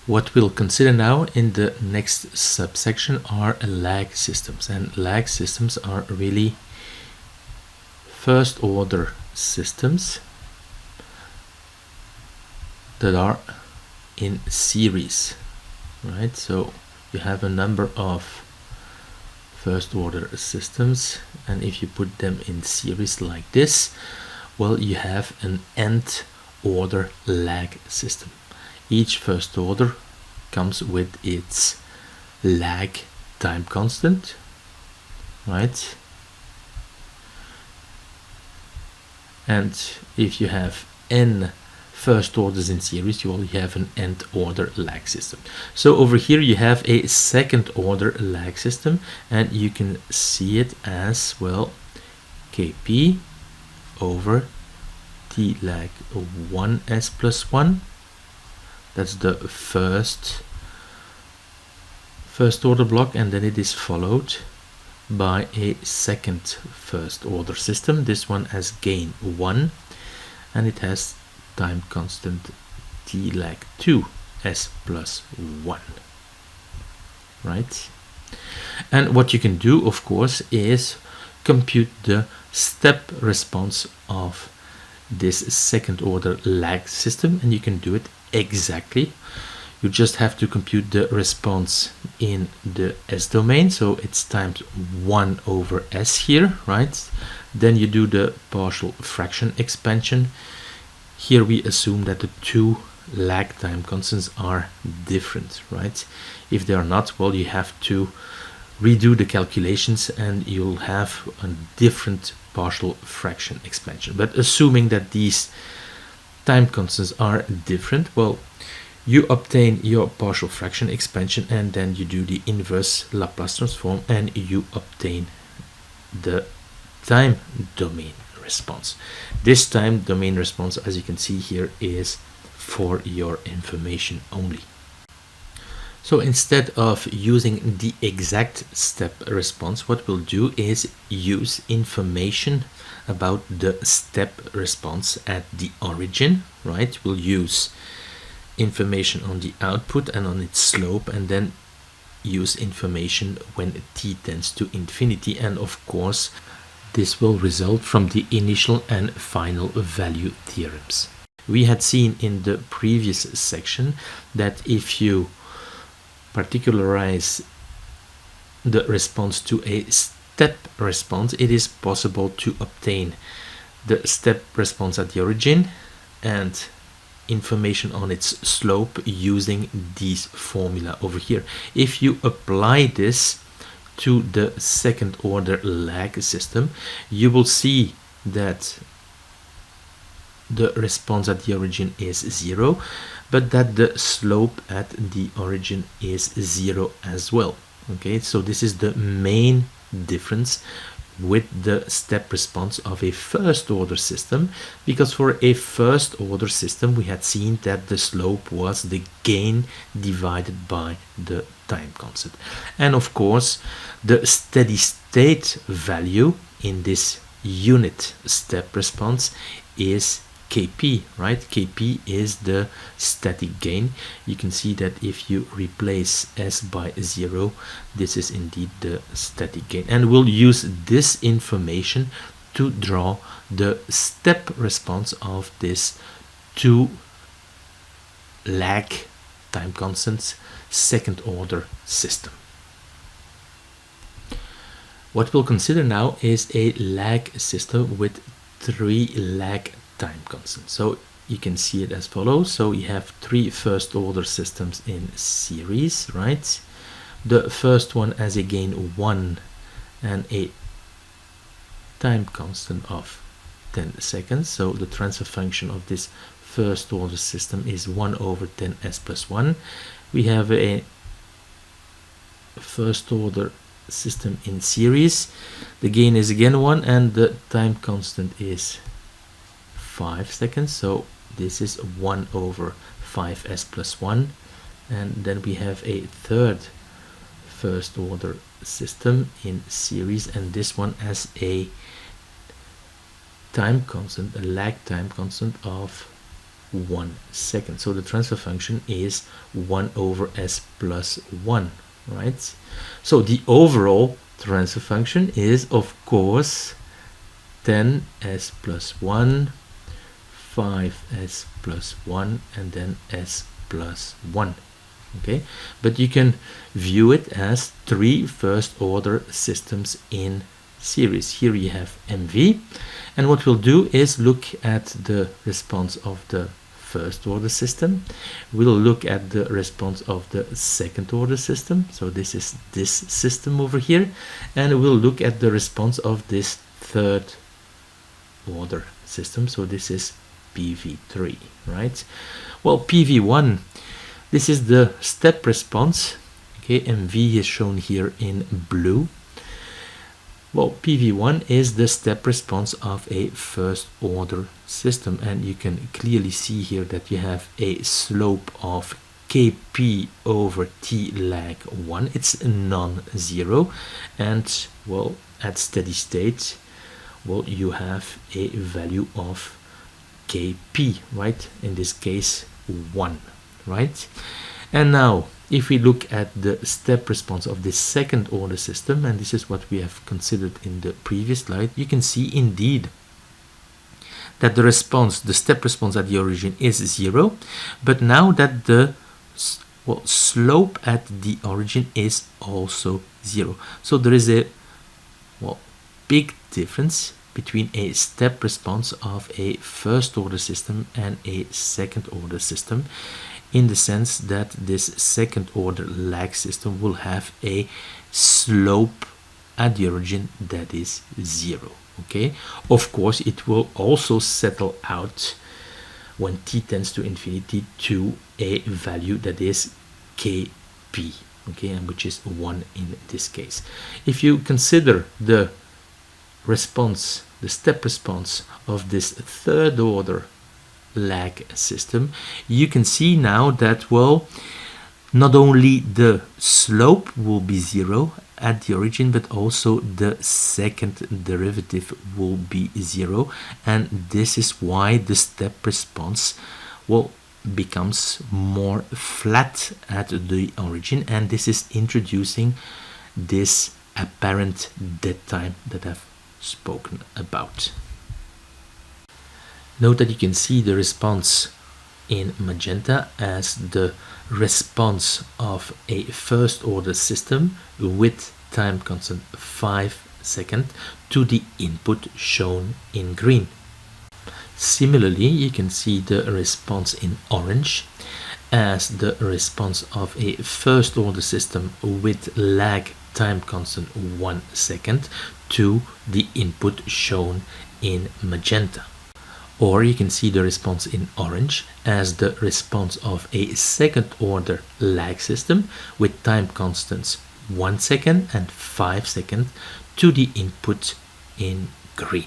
What we'll consider now in the next subsection are lag systems, and lag systems are really first order systems that are in series, right? So you have a number of first order systems, and if you put them in series like this, well, you have an nth order lag system. Each first order comes with its lag time constant, right? And if you have n first orders in series, you will have an nth order lag system. So over here you have a second order lag system, and you can see it as, well, kp over t lag 1s plus 1. That's the first order block, and then it is followed by a second first order system. This one has gain 1, and it has time constant t lag 2 s plus 1, right? And what you can do, of course, is compute the step response of this second order lag system, and you can do it exactly. You just have to compute the response in the s domain, so it's times 1 over s here, right? Then you do the partial fraction expansion. Here we assume that the two lag time constants are different, right? If they are not, well, you have to redo the calculations and you'll have a different partial fraction expansion. But assuming that these time constants are different, well, you obtain your partial fraction expansion, and then you do the inverse Laplace transform, and you obtain the time domain response. This time domain response, as you can see here, is for your information only. So instead of using the exact step response, what we'll do is use information about the step response at the origin, right? We'll use information on the output and on its slope, and then use information when t tends to infinity, and of course this will result from the initial and final value theorems. We had seen in the previous section that if you particularize the response to a step response, it is possible to obtain the step response at the origin and information on its slope using this formula over here. If you apply this to the second order lag system, you will see that the response at the origin is 0, but that the slope at the origin is 0 as well. Okay, so this is the main difference with the step response of a first order system, because for a first order system we had seen that the slope was the gain divided by the time constant, and of course the steady state value in this unit step response is kp, right? Kp is the static gain. You can see that if you replace s by 0, this is indeed the static gain, and we'll use this information to draw the step response of this two lag time constants second order system. What we'll consider now is a lag system with 3 lag time constant. So you can see it as follows. So you have 3 first order systems in series, right? The first one has a gain 1 and a time constant of 10 seconds. So the transfer function of this first order system is 1 over 10s plus 1. We have a first order system in series. The gain is again 1 and the time constant is 5 seconds, so this is 1 over 5s plus 1. And then we have a third first order system in series, and this one has a time constant, a lag time constant of 1 second. So the transfer function is 1 over s plus 1, right? So the overall transfer function is, of course, 10s plus 1, 5s plus 1, and then s plus 1. Okay, but you can view it as 3 first order systems in series. Here you have MV, and what we'll do is look at the response of the first order system. We'll look at the response of the second order system, so this is this system over here, and we'll look at the response of this third order system, so this is PV3, right? Well, PV1, this is the step response. Okay, MV is shown here in blue. Well, PV1 is the step response of a first order system, and you can clearly see here that you have a slope of Kp over T lag 1. It's non-zero, and well, at steady state, well, you have a value of Kp, right? In this case, 1, right? And now, if we look at the step response of the second order system, and this is what we have considered in the previous slide, you can see indeed that the response, the step response at the origin is 0, but now that the slope at the origin is also 0. So there is a big difference between a step response of a first order system and a second order system, in the sense that this second order lag system will have a slope at the origin that is 0. Okay, of course it will also settle out when t tends to infinity to a value that is Kp, okay, and which is 1 in this case. If you consider the response, the step response of this third order lag system, you can see now that, well, not only the slope will be 0 at the origin, but also the second derivative will be 0, and this is why the step response, well, becomes more flat at the origin, and this is introducing this apparent dead time that I've spoken about. Note that you can see the response in magenta as the response of a first order system with time constant 5 seconds to the input shown in green. Similarly, you can see the response in orange as the response of a first order system with lag time constant 1 second to the input shown in magenta. Or you can see the response in orange as the response of a second order lag system with time constants 1 second and 5 seconds to the input in green.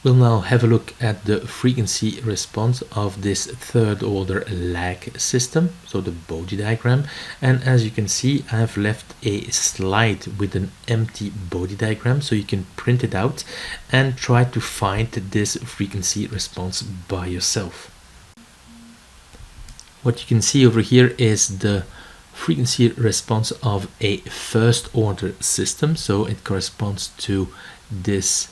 We'll now have a look at the frequency response of this third order lag system, so the Bode diagram. And as you can see, I have left a slide with an empty Bode diagram, so you can print it out and try to find this frequency response by yourself. What you can see over here is the frequency response of a first order system, so it corresponds to this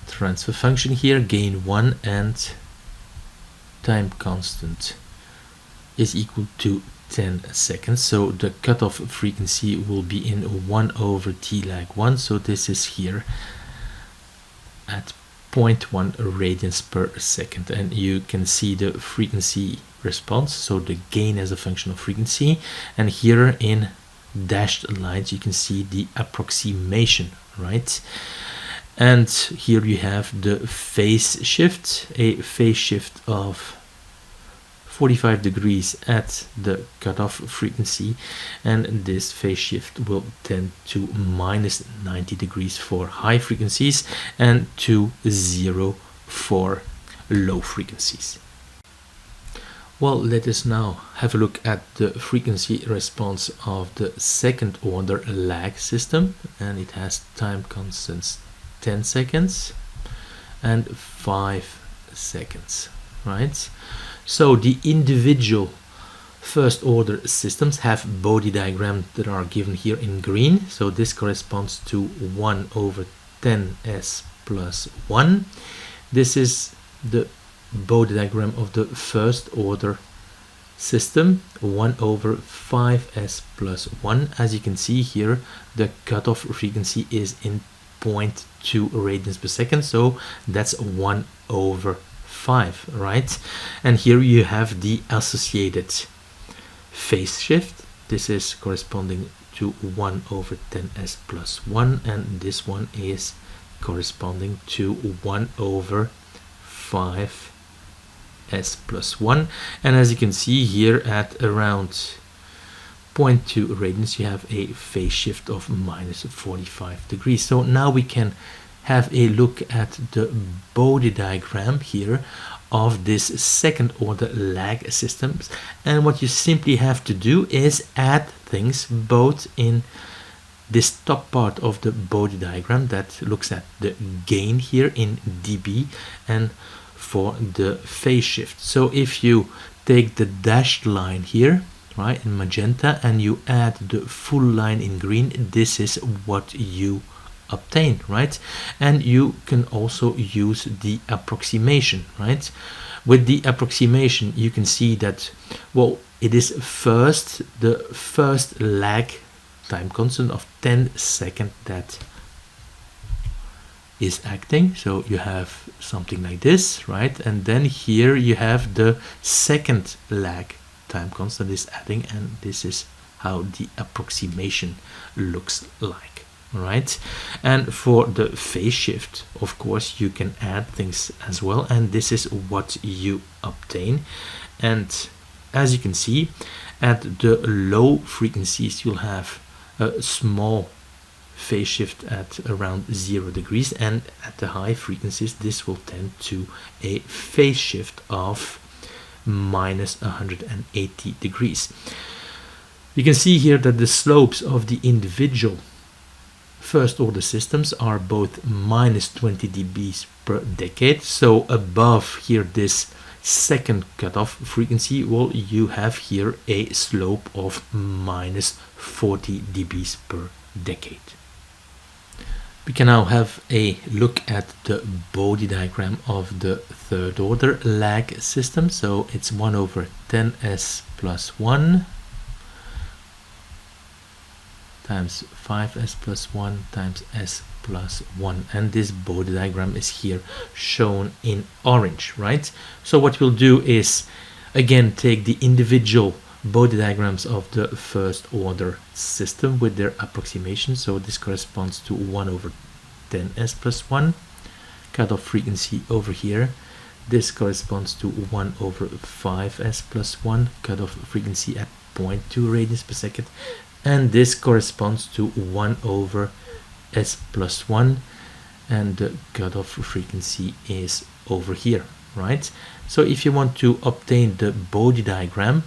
transfer function here, gain 1 and time constant is equal to 10 seconds. So the cutoff frequency will be in 1 over T lag 1, so this is here at 0.1 radians per second, and you can see the frequency response, so the gain as a function of frequency, and here in dashed lines you can see the approximation, right? And here you have the phase shift, a phase shift of 45 degrees at the cutoff frequency, and this phase shift will tend to minus 90 degrees for high frequencies and to 0 for low frequencies. Well, let us now have a look at the frequency response of the second order lag system, and it has time constants 10 seconds and 5 seconds, right? So the individual first order systems have Bode diagrams that are given here in green. So this corresponds to 1 over 10s plus 1. This is the Bode diagram of the first order system, 1 over 5s plus 1. As you can see here, the cutoff frequency is in 0.2 radians per second, so that's 1 over 5, right? And here you have the associated phase shift. This is corresponding to 1 over 10s plus 1, and this one is corresponding to 1 over 5 s plus 1. And as you can see here, at around 0.2 radians you have a phase shift of minus 45 degrees. So now we can have a look at the Bode diagram here of this second order lag systems, and what you simply have to do is add things both in this top part of the Bode diagram that looks at the gain here in dB and for the phase shift. So if you take the dashed line here, right, in magenta, and you add the full line in green, this is what you obtain, right? And you can also use the approximation, right? With the approximation you can see that, well, it is first the first lag time constant of 10 seconds that is acting. So you have something like this, right? And then here you have the second lag time constant is adding, and this is how the approximation looks like, right? And for the phase shift, of course, you can add things as well, and this is what you obtain. And as you can see, at the low frequencies you'll have a small phase shift at around 0 degrees, and at the high frequencies this will tend to a phase shift of minus 180 degrees. You can see here that the slopes of the individual first order systems are both minus 20 dBs per decade. So above here this second cutoff frequency, well, you have here a slope of minus 40 dBs per decade. We can now have a look at the Bode diagram of the third order lag system. So it's 1 over 10s plus 1 times 5s plus 1 times s plus 1, and this Bode diagram is here shown in orange, right? So what we'll do is again take the individual Bode diagrams of the first order system with their approximation. So this corresponds to 1 over 10s plus 1 cutoff frequency over here. This corresponds to 1 over 5s plus 1 cutoff frequency at 0.2 radians per second, and this corresponds to 1 over s plus 1, and the cutoff frequency is over here, right? So if you want to obtain the Bode diagram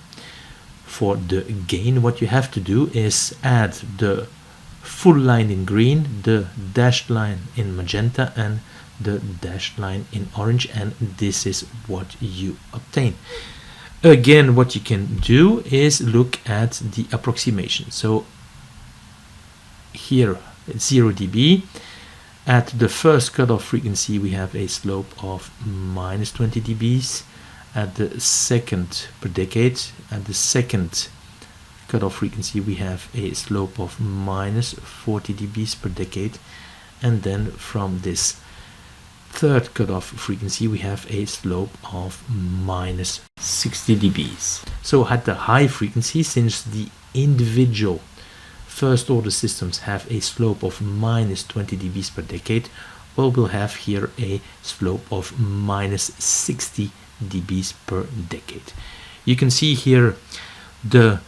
for the gain, what you have to do is add the full line in green, the dashed line in magenta, and the dashed line in orange, and this is what you obtain. Again, what you can do is look at the approximation. So here it's 0 dB. At the first cutoff frequency we have a slope of minus 20 dBs. At the second per decade, at the second cutoff frequency we have a slope of minus 40 dBs per decade, and then from this third cutoff frequency we have a slope of minus 60 dBs. So at the high frequency, since the individual first order systems have a slope of minus 20 dBs per decade, well, we'll have here a slope of minus 60 dBs per decade. You can see here the,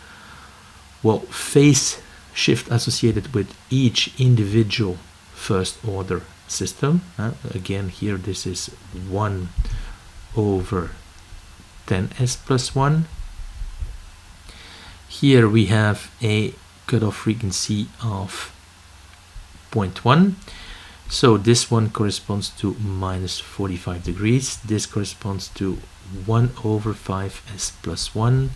well, phase shift associated with each individual first order system. Again, here this is 1 over 10s plus 1. Here we have a cutoff frequency of 0.1. So this one corresponds to minus 45 degrees. This corresponds to 1 over 5s plus 1,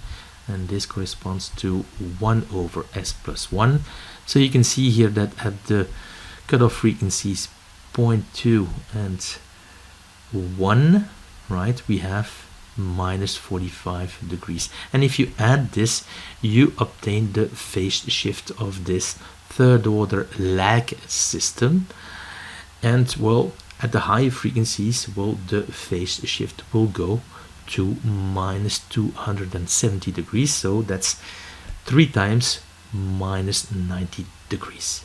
and this corresponds to 1 over s plus 1. So you can see here that at the cutoff frequencies 0.2 and 1, right, we have minus 45 degrees. And if you add this, you obtain the phase shift of this third order lag system. And well, at the higher frequencies, well, the phase shift will go to minus 270 degrees. So that's 3 times minus 90 degrees.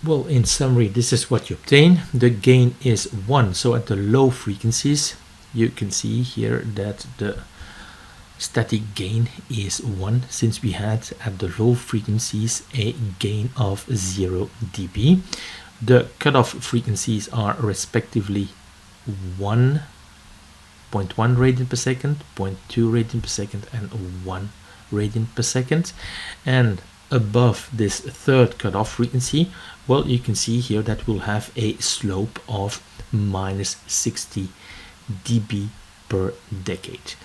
Well, in summary, this is what you obtain. The gain is 1. So at the low frequencies, you can see here that the static gain is 1, since we had at the low frequencies a gain of 0 dB. The cutoff frequencies are respectively 1.1 radian per second, 0.2 radian per second, and 1 radian per second. And above this third cutoff frequency, well, you can see here that we'll have a slope of minus 60 dB per decade.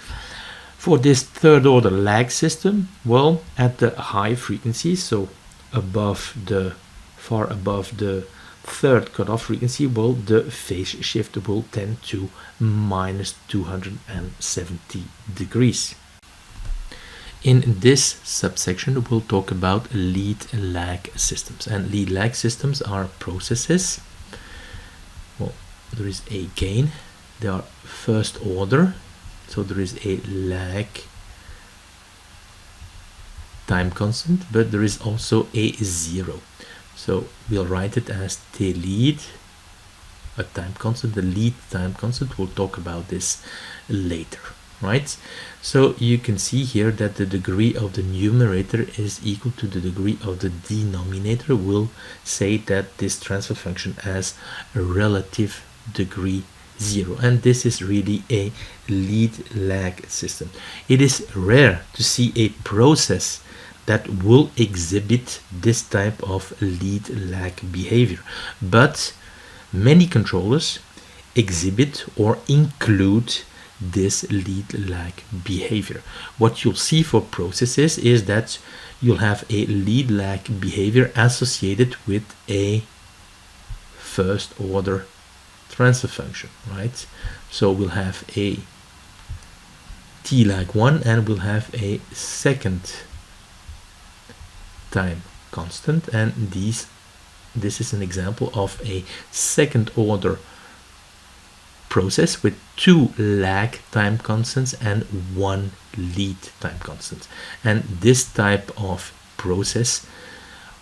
For this third order lag system, well, at the high frequencies, so far above the third cutoff frequency, well, the phase shift will tend to minus 270 degrees. In this subsection, we'll talk about lead lag systems. And lead lag systems are processes. Well, there is a gain. They are first order. So there is a lag time constant, but there is also a 0. So we'll write it as Tlead, a time constant, the lead time constant. We'll talk about this later, right? So you can see here that the degree of the numerator is equal to the degree of the denominator. We'll say that this transfer function has a relative degree 0, and this is really a lead lag system. It is rare to see a process that will exhibit this type of lead lag behavior, but many controllers exhibit or include this lead lag behavior. What you'll see for processes is that you'll have a lead lag behavior associated with a first order transfer function, right? So we'll have a t lag 1 and we'll have a second time constant, and this is an example of a second order process with 2 lag time constants and 1 lead time constant. And this type of process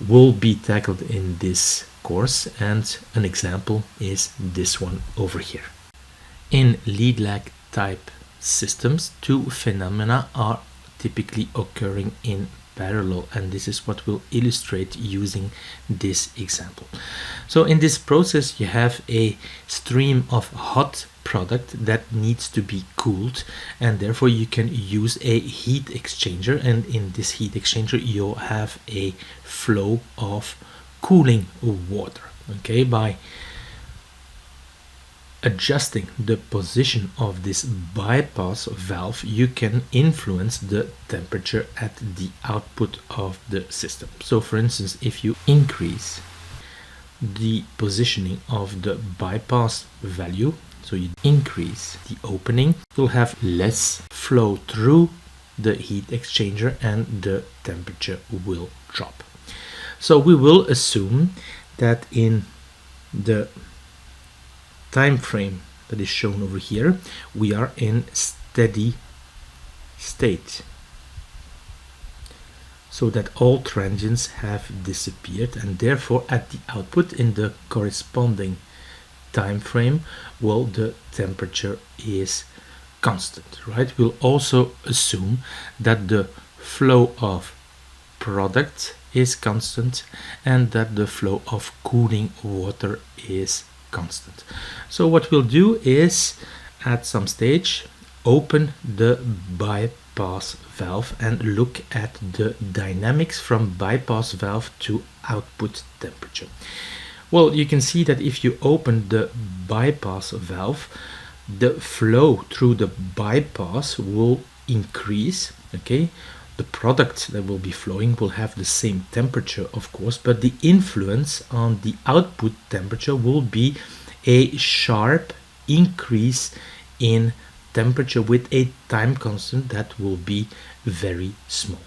will be tackled in this course, and an example is this one over here. In lead lag type systems, 2 phenomena are typically occurring in parallel, and this is what we'll illustrate using this example. So in this process, you have a stream of hot product that needs to be cooled, and therefore you can use a heat exchanger, and in this heat exchanger you'll have a flow of cooling water. Okay, by adjusting the position of this bypass valve, you can influence the temperature at the output of the system. So for instance, if you increase the positioning of the bypass value, so you increase the opening, you'll have less flow through the heat exchanger and the temperature will drop. So we will assume that in the time frame that is shown over here, we are in steady state, so that all transients have disappeared, and therefore at the output in the corresponding time frame, well, the temperature is constant, right? We'll also assume that the flow of product is constant and that the flow of cooling water is constant. So what we'll do is at some stage open the bypass valve and look at the dynamics from bypass valve to output temperature. Well, you can see that if you open the bypass valve, the flow through the bypass will increase. Okay, the product that will be flowing will have the same temperature, of course, but the influence on the output temperature will be a sharp increase in temperature with a time constant that will be very small,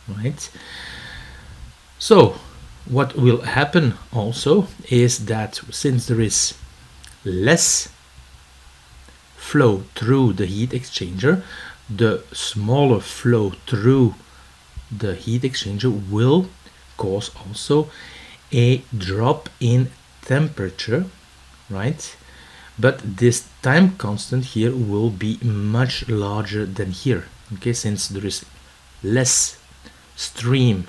right? So what will happen also is that since there is less flow through the heat exchanger, the smaller flow through the heat exchanger will cause also a drop in temperature, right? But this time constant here will be much larger than here, okay, since there is less stream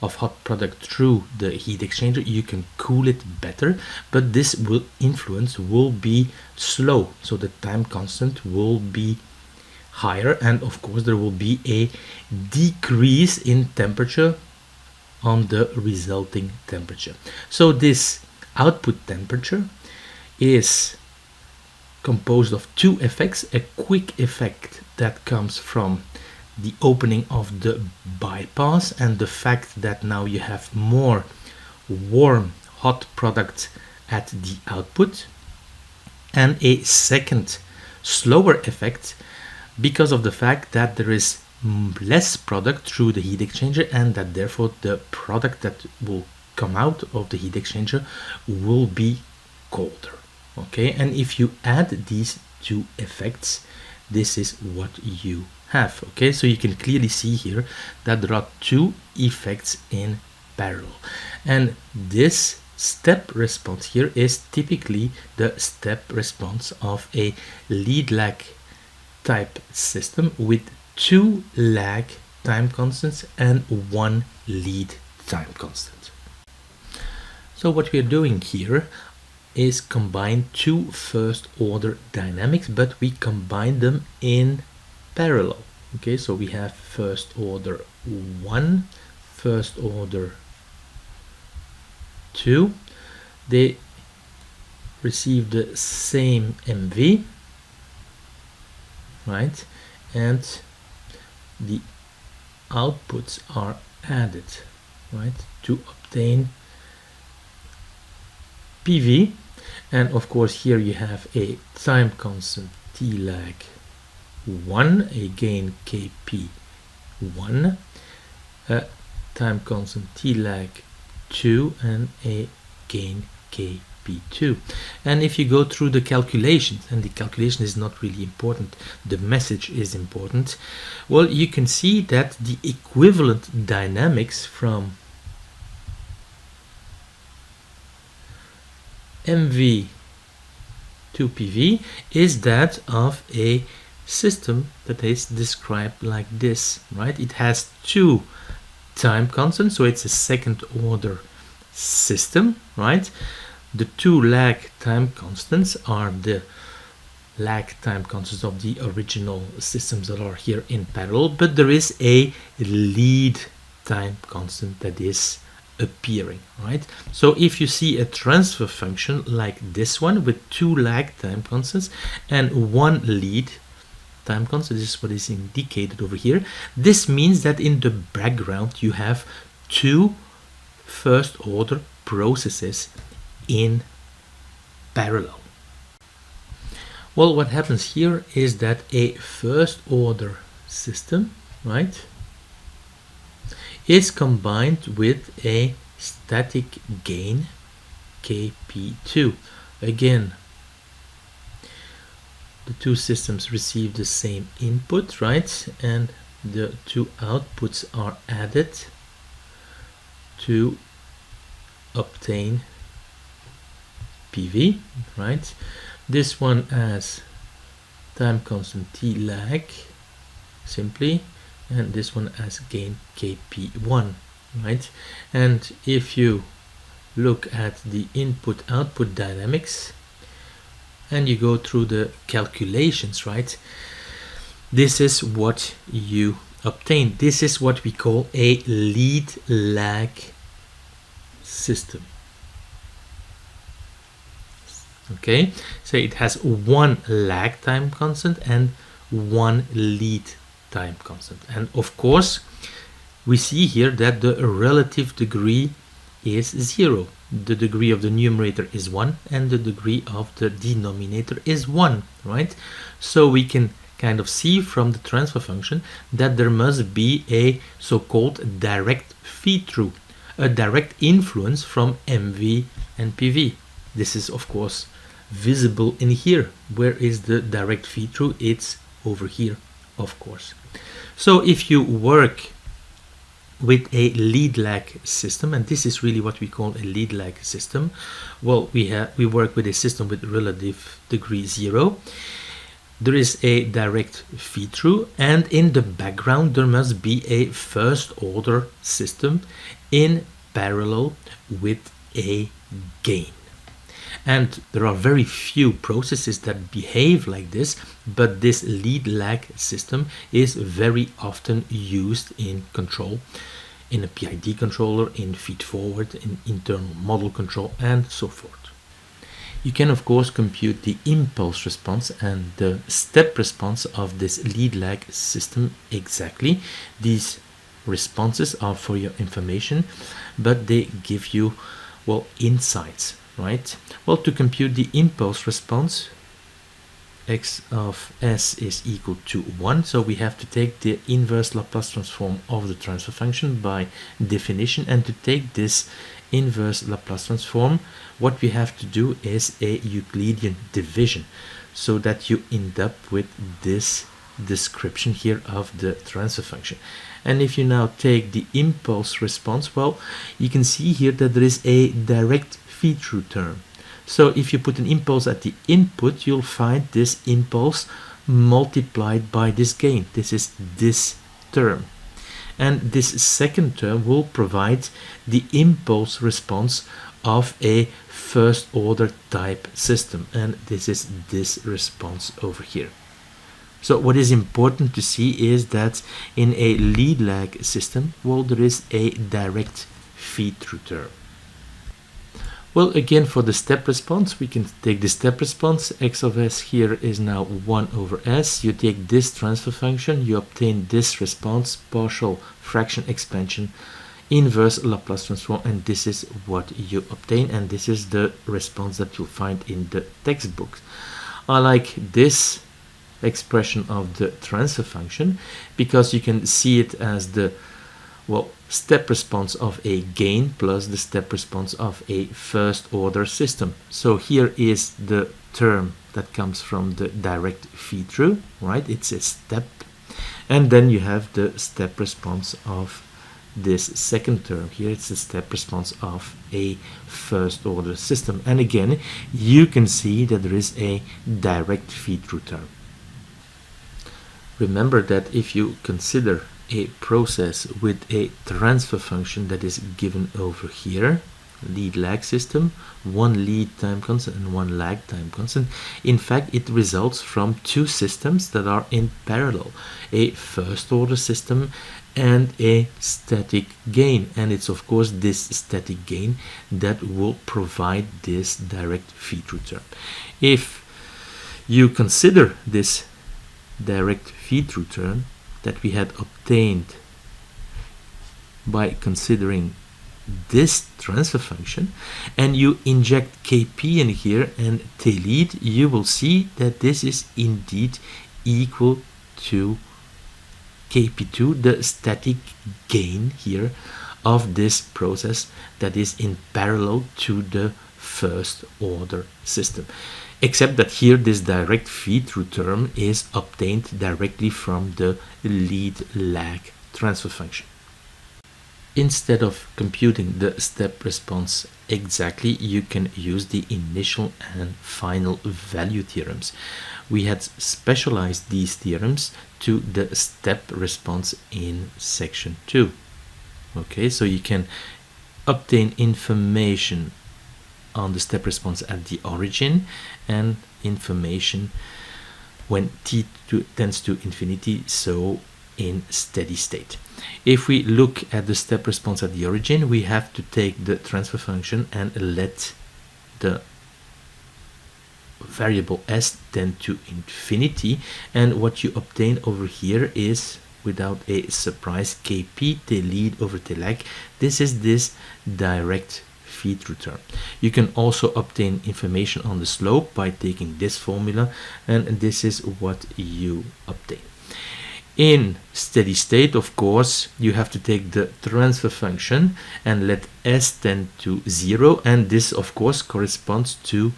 of hot product through the heat exchanger, you can cool it better, but this influence will be slow, so the time constant will be higher, and of course there will be a decrease in temperature on the resulting temperature. So this output temperature is composed of two effects: a quick effect that comes from the opening of the bypass and the fact that now you have more warm hot product at the output, and a second slower effect because of the fact that there is less product through the heat exchanger, and that therefore the product that will come out of the heat exchanger will be colder. Okay, and if you add these two effects, this is what you have. Okay, so you can clearly see here that there are two effects in parallel, and this step response here is typically the step response of a lead lag type system with two lag time constants and one lead time constant. So what we are doing here is combine two first order dynamics, but we combine them in parallel. Okay, so we have first order 1, first order 2. They receive the same MV, right? And the outputs are added, right, to obtain PV. And of course here you have a time constant T lag 1, a gain Kp1, a time constant T lag 2, and a gain Kp2. And if you go through the calculations, and the calculation is not really important, the message is important, well, you can see that the equivalent dynamics from MV to PV is that of a system that is described like this, right? It has two time constants, so it's a second order system, right? The two lag time constants are the lag time constants of the original systems that are here in parallel, but there is a lead time constant that is appearing, right? So if you see a transfer function like this one with two lag time constants and one lead time constant, this is what is indicated over here. This means that in the background you have two first order processes in parallel. Well, what happens here is that a first order system, right, is combined with a static gain Kp2. Again, the two systems receive the same input, right, and the two outputs are added to obtain PV, right? This one has time constant T lag simply, and this one has gain Kp1, right? And if you look at the input output dynamics and you go through the calculations, right, this is what you obtain. This is what we call a lead lag system. Okay, so it has one lag time constant and one lead time constant. And of course, we see here that the relative degree is 0. The degree of the numerator is 1 and the degree of the denominator is 1, right? So we can kind of see from the transfer function that there must be a so-called direct feed-through, a direct influence from MV and PV. This is of course visible in here. Where is the direct feed-through? It's over here, of course. So if you work with a lead lag system, and this is really what we call a lead lag system, well, we work with a system with relative degree 0. There is a direct feed through, and in the background there must be a first order system in parallel with a gain. And there are very few processes that behave like this, but this lead lag system is very often used in control, in a PID controller, in feed forward, in internal model control, and so forth. You can of course compute the impulse response and the step response of this lead lag system exactly. These responses are for your information, but they give you, well, insights, right? Well, to compute the impulse response, x of s is equal to 1, so we have to take the inverse Laplace transform of the transfer function by definition, and to take this inverse Laplace transform, what we have to do is a Euclidean division, so that you end up with this description here of the transfer function. And if you now take the impulse response, well, you can see here that there is a direct feed-through term. So if you put an impulse at the input, you'll find this impulse multiplied by this gain. This is this term. And this second term will provide the impulse response of a first order type system. And this is this response over here. So what is important to see is that in a lead lag system, well, there is a direct feed-through term. Well, again, for the step response, we can take the step response. X of s here is now 1 over s. You take this transfer function, you obtain this response, partial fraction expansion, inverse Laplace transform, and this is what you obtain, and this is the response that you'll find in the textbooks. I like this expression of the transfer function because you can see it as the, well, step response of a gain plus the step response of a first order system. So here is the term that comes from the direct feed through, right? It's a step, and then you have the step response of this second term here. It's the step response of a first order system, and again you can see that there is a direct feed through term. Remember that if you consider a process with a transfer function that is given over here, lead lag system, one lead time constant and one lag time constant, in fact it results from two systems that are in parallel, a first order system and a static gain, and it's of course this static gain that will provide this direct feed-through term. If you consider this direct feed-through term that we had obtained by considering this transfer function, and you inject Kp in here and Tlead, you will see that this is indeed equal to Kp2, the static gain here of this process that is in parallel to the first order system. Except that here this direct feed-through term is obtained directly from the lead lag transfer function. Instead of computing the step response exactly, you can use the initial and final value theorems. We had specialized these theorems to the step response in section 2. Okay, so you can obtain information on the step response at the origin and information when t tends to infinity, so in steady state. If we look at the step response at the origin, we have to take the transfer function and let the variable s tend to infinity, and what you obtain over here is, without a surprise, kp Tlead over Tlag. This is this direct feed-through term. You can also obtain information on the slope by taking this formula, and this is what you obtain. In steady state, of course, you have to take the transfer function and let s tend to 0, and this of course corresponds to,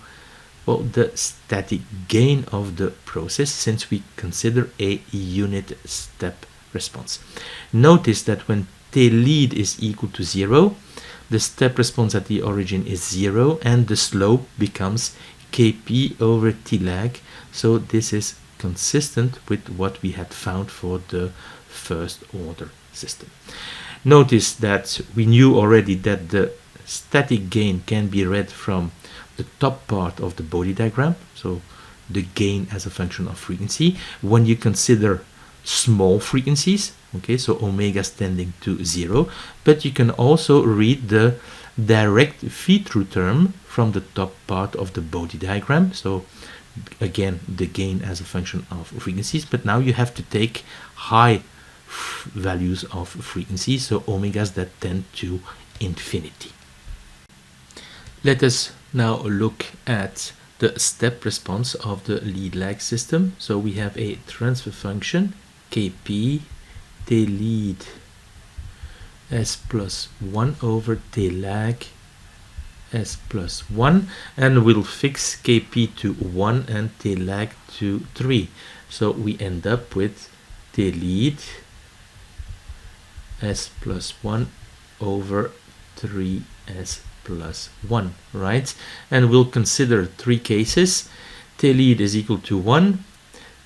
well, the static gain of the process, since we consider a unit step response. Notice that when Tlead is equal to 0, the step response at the origin is 0, and the slope becomes kp over Tlag. So this is consistent with what we had found for the first order system. Notice that we knew already that the static gain can be read from the top part of the Bode diagram, so the gain as a function of frequency. When you consider small frequencies, okay, so omegas tending to 0, but you can also read the direct feed-through term from the top part of the Bode diagram, so again the gain as a function of frequencies, but now you have to take high values of frequency, so omegas that tend to infinity. Let us now look at the step response of the lead-lag system. So we have a transfer function kp Tlead s plus 1 over Tlag s plus 1, and we'll fix kp to 1 and Tlag to 3. So we end up with Tlead s plus 1 over 3s plus 1, right? And we'll consider three cases. Tlead is equal to 1,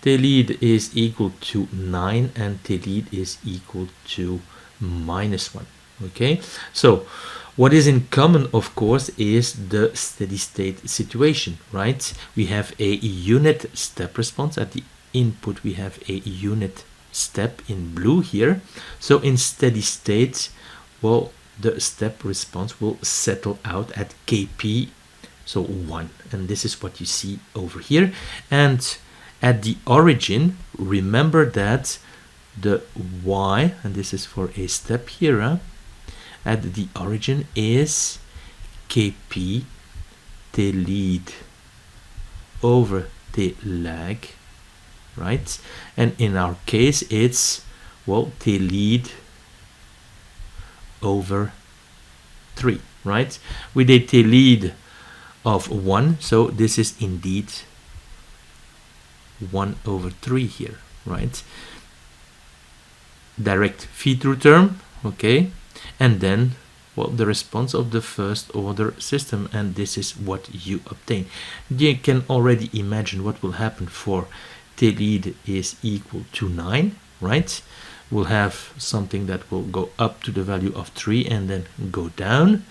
Tlead is equal to 9, and Tlead is equal to minus 1. Okay, so what is in common, of course, is the steady state situation, right? We have a unit step response. At the input we have a unit step in blue here. So in steady state, well, the step response will settle out at kp, so 1, and this is what you see over here. And at the origin, remember that the y, and this is for a step here, at the origin is kp Tlead over Tlag, right? And in our case it's, well, Tlead over 3, right? With a Tlead of 1, so this is indeed 1 over 3 here, right? Direct feed-through term, okay, and then, well, the response of the first order system, and this is what you obtain. You can already imagine what will happen for Tlead is equal to 9, right? We'll have something that will go up to the value of 3 and then go down.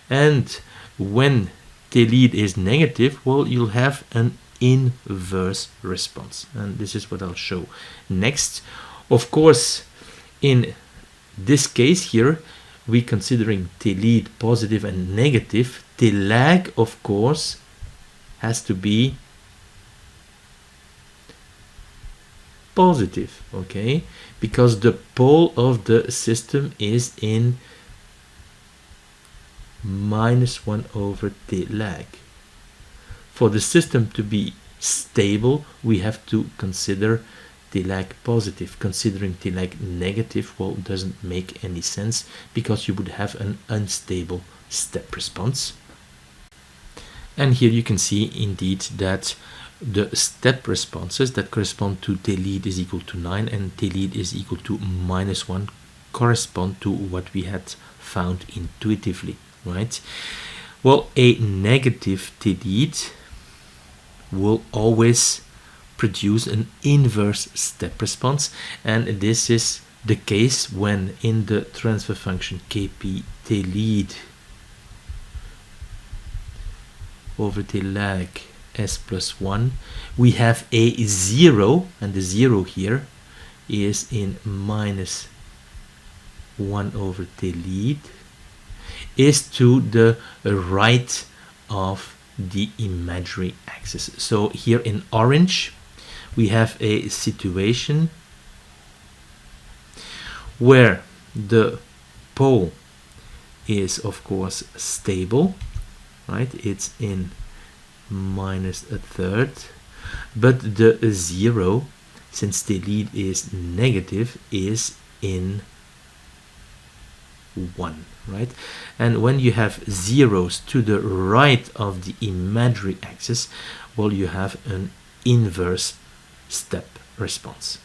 And when Tlead is negative, well, you'll have an inverse response, and this is what I'll show next. Of course, in this case here, we considering Tlead positive and negative. Tlag, of course, has to be positive, okay, because the pole of the system is in minus 1 over Tlag. For the system to be stable, we have to consider Tlag positive. Considering Tlag negative, well, doesn't make any sense, because you would have an unstable step response. And here you can see indeed that the step responses that correspond to Tlead is equal to 9 and Tlead is equal to minus 1 correspond to what we had found intuitively, right? Well, a negative Tlead will always produce an inverse step response, and this is the case when in the transfer function kp Tlead over Tlag s plus 1 we have a 0, and the 0 here is in minus 1 over Tlead, is to the right of the imaginary axis. So here in orange we have a situation where the pole is of course stable, right? It's in -1/3, but the 0, since the lead is negative, is in 1, right? And when you have zeros to the right of the imaginary axis, well, you have an inverse step response.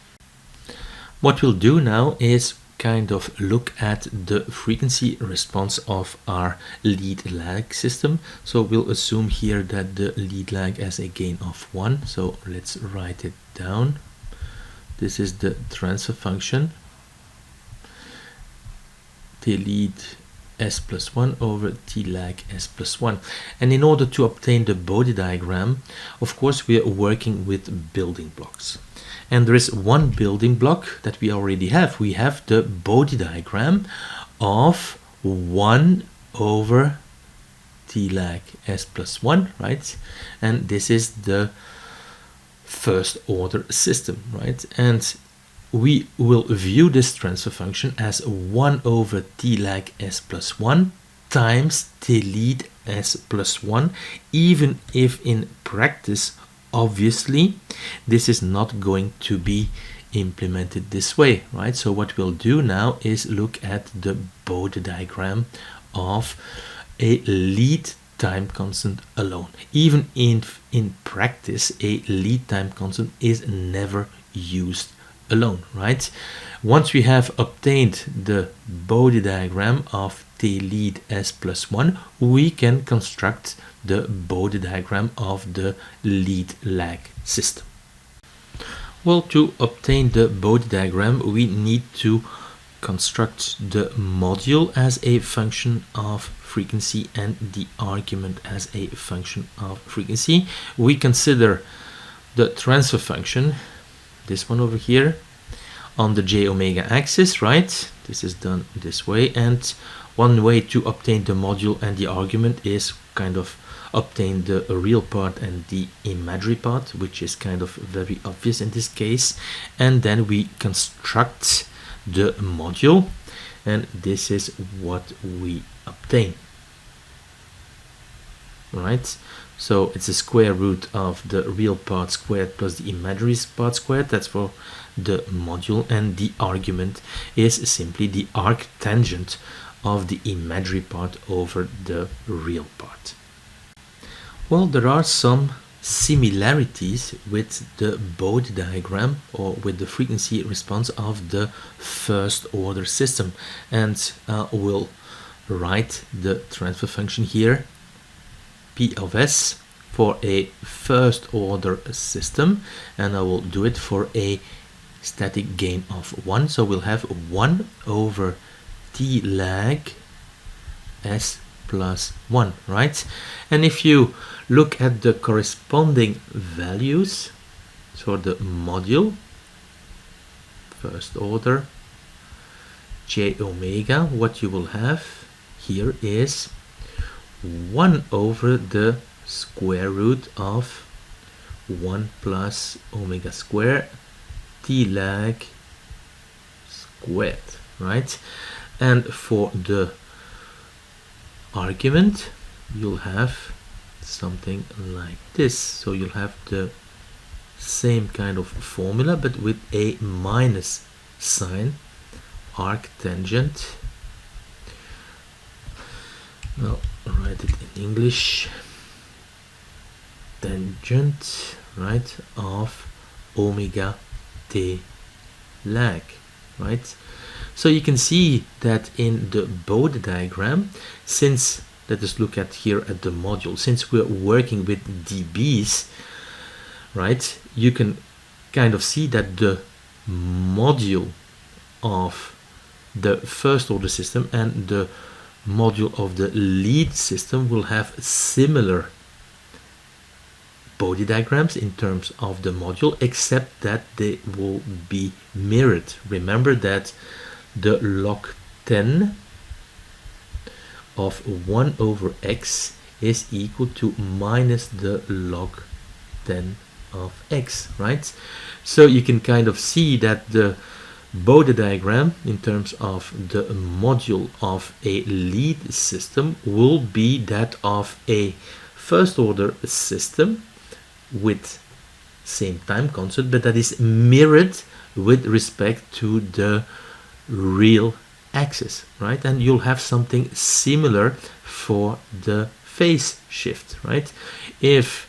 What we'll do now is kind of look at the frequency response of our lead lag system. So we'll assume here that the lead lag has a gain of 1. So let's write it down. This is the transfer function, Tlead s plus 1 over Tlag s plus 1. And in order to obtain the Bode diagram, of course, we are working with building blocks. And there is one building block that we already have. We have the Bode diagram of 1 over Tlag s plus 1, right? And this is the first order system, right? And we will view this transfer function as 1 over Tlag s plus 1 times Tlead s plus 1, even if in practice, obviously, this is not going to be implemented this way, right? So what we'll do now is look at the Bode diagram of a lead time constant alone. Even in practice, a lead time constant is never used alone, right? Once we have obtained the Bode diagram of Tlead s plus 1, we can construct the Bode diagram of the lead lag system. Well, to obtain the Bode diagram, we need to construct the module as a function of frequency and the argument as a function of frequency. We consider the transfer function, this one over here, on the j omega axis, right? This is done this way, and one way to obtain the module and the argument is kind of obtain the real part and the imaginary part, which is kind of very obvious in this case, and then we construct the module, and this is what we obtain, right? So it's the square root of the real part squared plus the imaginary part squared. That's for the module, and the argument is simply the arctangent of the imaginary part over the real part. Well, there are some similarities with the Bode diagram, or with the frequency response of the first order system, and we'll write the transfer function here, P of s, for a first order system, and I will do it for a static gain of 1. So we'll have 1 over Tlag s plus 1, right? And if you look at the corresponding values, so the module, first order, j omega, what you will have here is 1 over the square root of 1 plus omega square Tlag squared, right? And for the argument, you'll have something like this. So you'll have the same kind of formula, but with a minus sign, arctangent. Well, I'll write it in English. Tangent, right, of omega t lag, right? So you can see that in the Bode diagram, since, let us look at here at the module, since we're working with dBs, right, you can kind of see that the module of the first order system and the module of the lead system will have similar Bode diagrams in terms of the module, except that they will be mirrored. Remember that the log 10 of 1 over x is equal to minus the log 10 of x, right? So you can kind of see that the Bode diagram in terms of the module of a lead system will be that of a first order system with same time constant, but that is mirrored with respect to the real axis, right? And you'll have something similar for the phase shift, right? If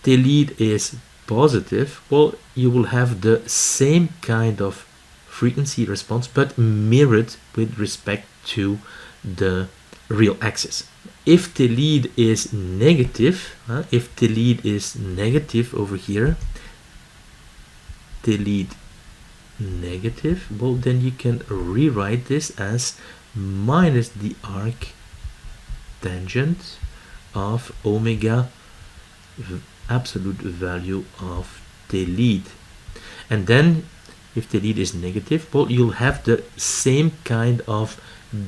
the lead is positive, well, you will have the same kind of frequency response, but mirrored with respect to the real axis. If the lead is negative, over here, the lead negative, well, then you can rewrite this as minus the arc tangent of omega absolute value of the lead. And then if the lead is negative, well, you'll have the same kind of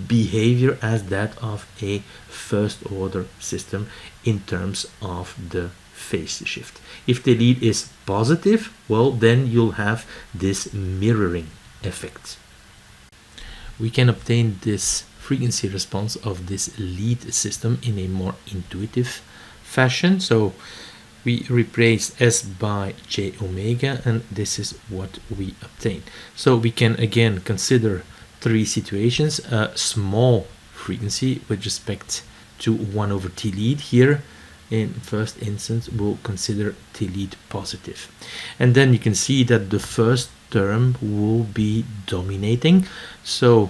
behavior as that of a first order system in terms of the phase shift. If the lead is positive, well, then you'll have this mirroring effect. We can obtain this frequency response of this lead system in a more intuitive fashion. So we replace S by J omega, and this is what we obtain. So we can again consider three situations. A small frequency with respect to 1 over T lead. Here in first instance we'll consider T lead positive, and then you can see that the first term will be dominating, so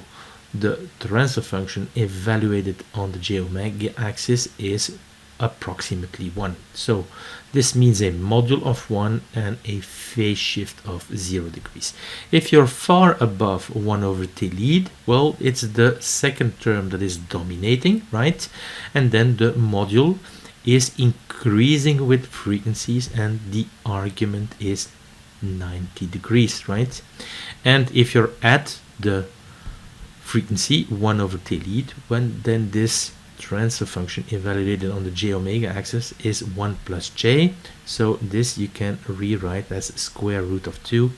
the transfer function evaluated on the J omega axis is approximately 1. So this means a module of 1 and a phase shift of 0 degrees. If you're far above 1 over T lead, well, it's the second term that is dominating, right? And then the module is increasing with frequencies, and the argument is 90 degrees, right? And if you're at the frequency 1 over T lead, then this transfer function evaluated on the J omega axis is 1 plus J. So this you can rewrite as square root of 2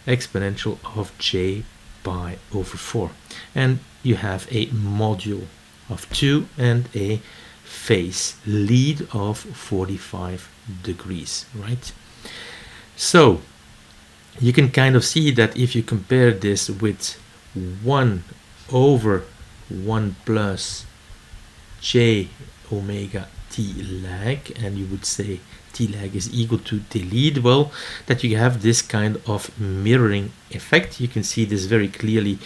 exponential of J pi over 4. And you have a module of 2 and a phase lead of 45 degrees, right? So you can kind of see that if you compare this with 1 over 1 plus J omega T lag, and you would say T lag is equal to T lead, well, that you have this kind of mirroring effect. You can see this very clearly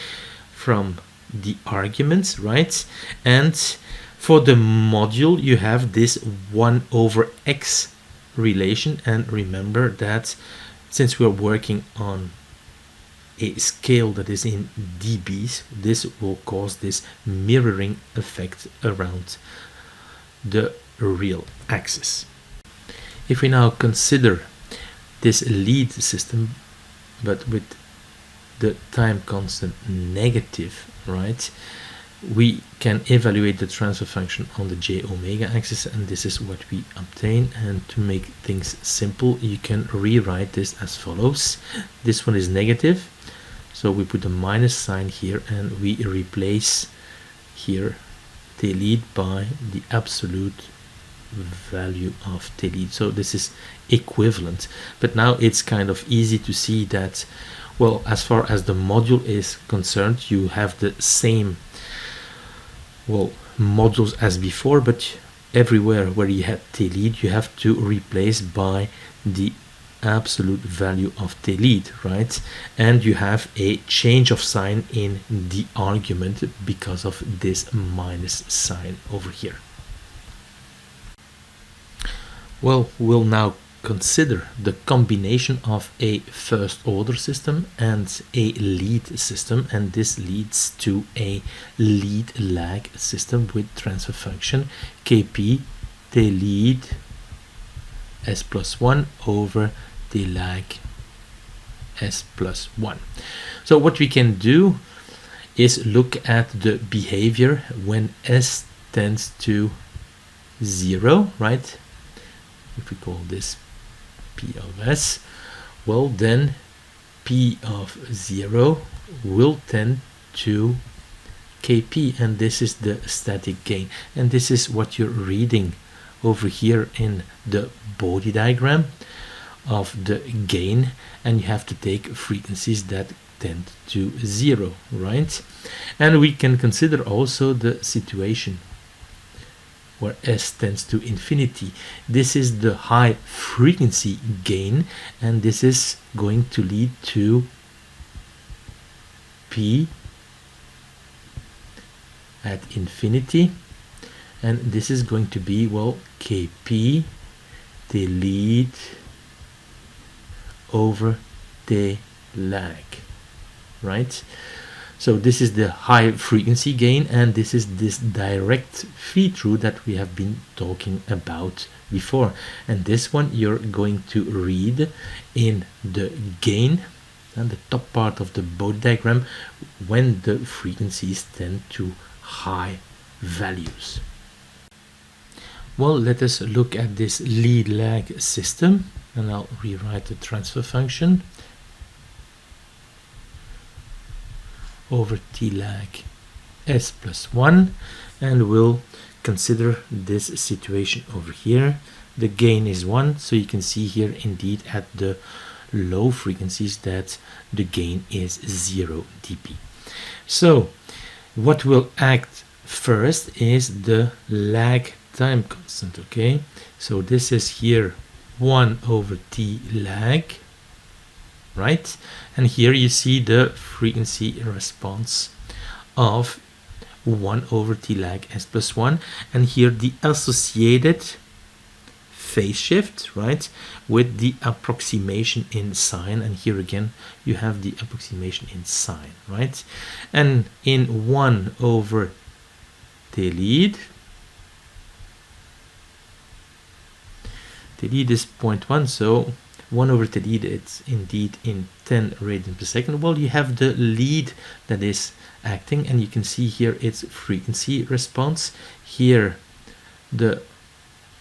from the arguments, right? And for the module you have this 1 over x relation, and remember that since we're working on a scale that is in dBs, this will cause this mirroring effect around the real axis. If we now consider this lead system but with the time constant negative, right, we can evaluate the transfer function on the J omega axis, and this is what we obtain. And to make things simple, you can rewrite this as follows. This one is negative, so we put a minus sign here, and we replace here T lead by the absolute value of T lead. So this is equivalent, but now it's kind of easy to see that, well, as far as the module is concerned, you have the same, well, modules as before, but everywhere where you had T lead, you have to replace by the absolute value of T lead, right? And you have a change of sign in the argument because of this minus sign over here. Well, we'll now consider the combination of a first order system and a lead system, and this leads to a lead lag system with transfer function Kp T lead s plus 1 over T lag s plus 1. So what we can do is look at the behavior when s tends to 0, right? If we call this P of S, well then P of 0 will tend to Kp, and this is the static gain, and this is what you're reading over here in the body diagram of the gain, and you have to take frequencies that tend to 0, right? And we can consider also the situation where S tends to infinity. This is the high frequency gain, and this is going to lead to P at infinity, and this is going to be, well, Kp Tlead over Tlag, right? So this is the high frequency gain, and this is this direct feed through that we have been talking about before, and this one you're going to read in the gain and the top part of the body diagram when the frequencies tend to high values. Well, let us look at this lead lag system, and I'll rewrite the transfer function over Tlag S plus 1, and we'll consider this situation over here. The gain is 1, so you can see here indeed at the low frequencies that the gain is 0 dB. So what will act first is the lag time constant, okay? So this is here 1 over T lag, right? And here you see the frequency response of 1 over T lag S plus 1, and here the associated phase shift, right, with the approximation in sine, and here again you have the approximation in sine, right? And in 1 over Tlead, Tlead is 0.1, so 1 over Tlead, it's indeed in 10 radians per second. Well, you have the lead that is acting, and you can see here its frequency response, here the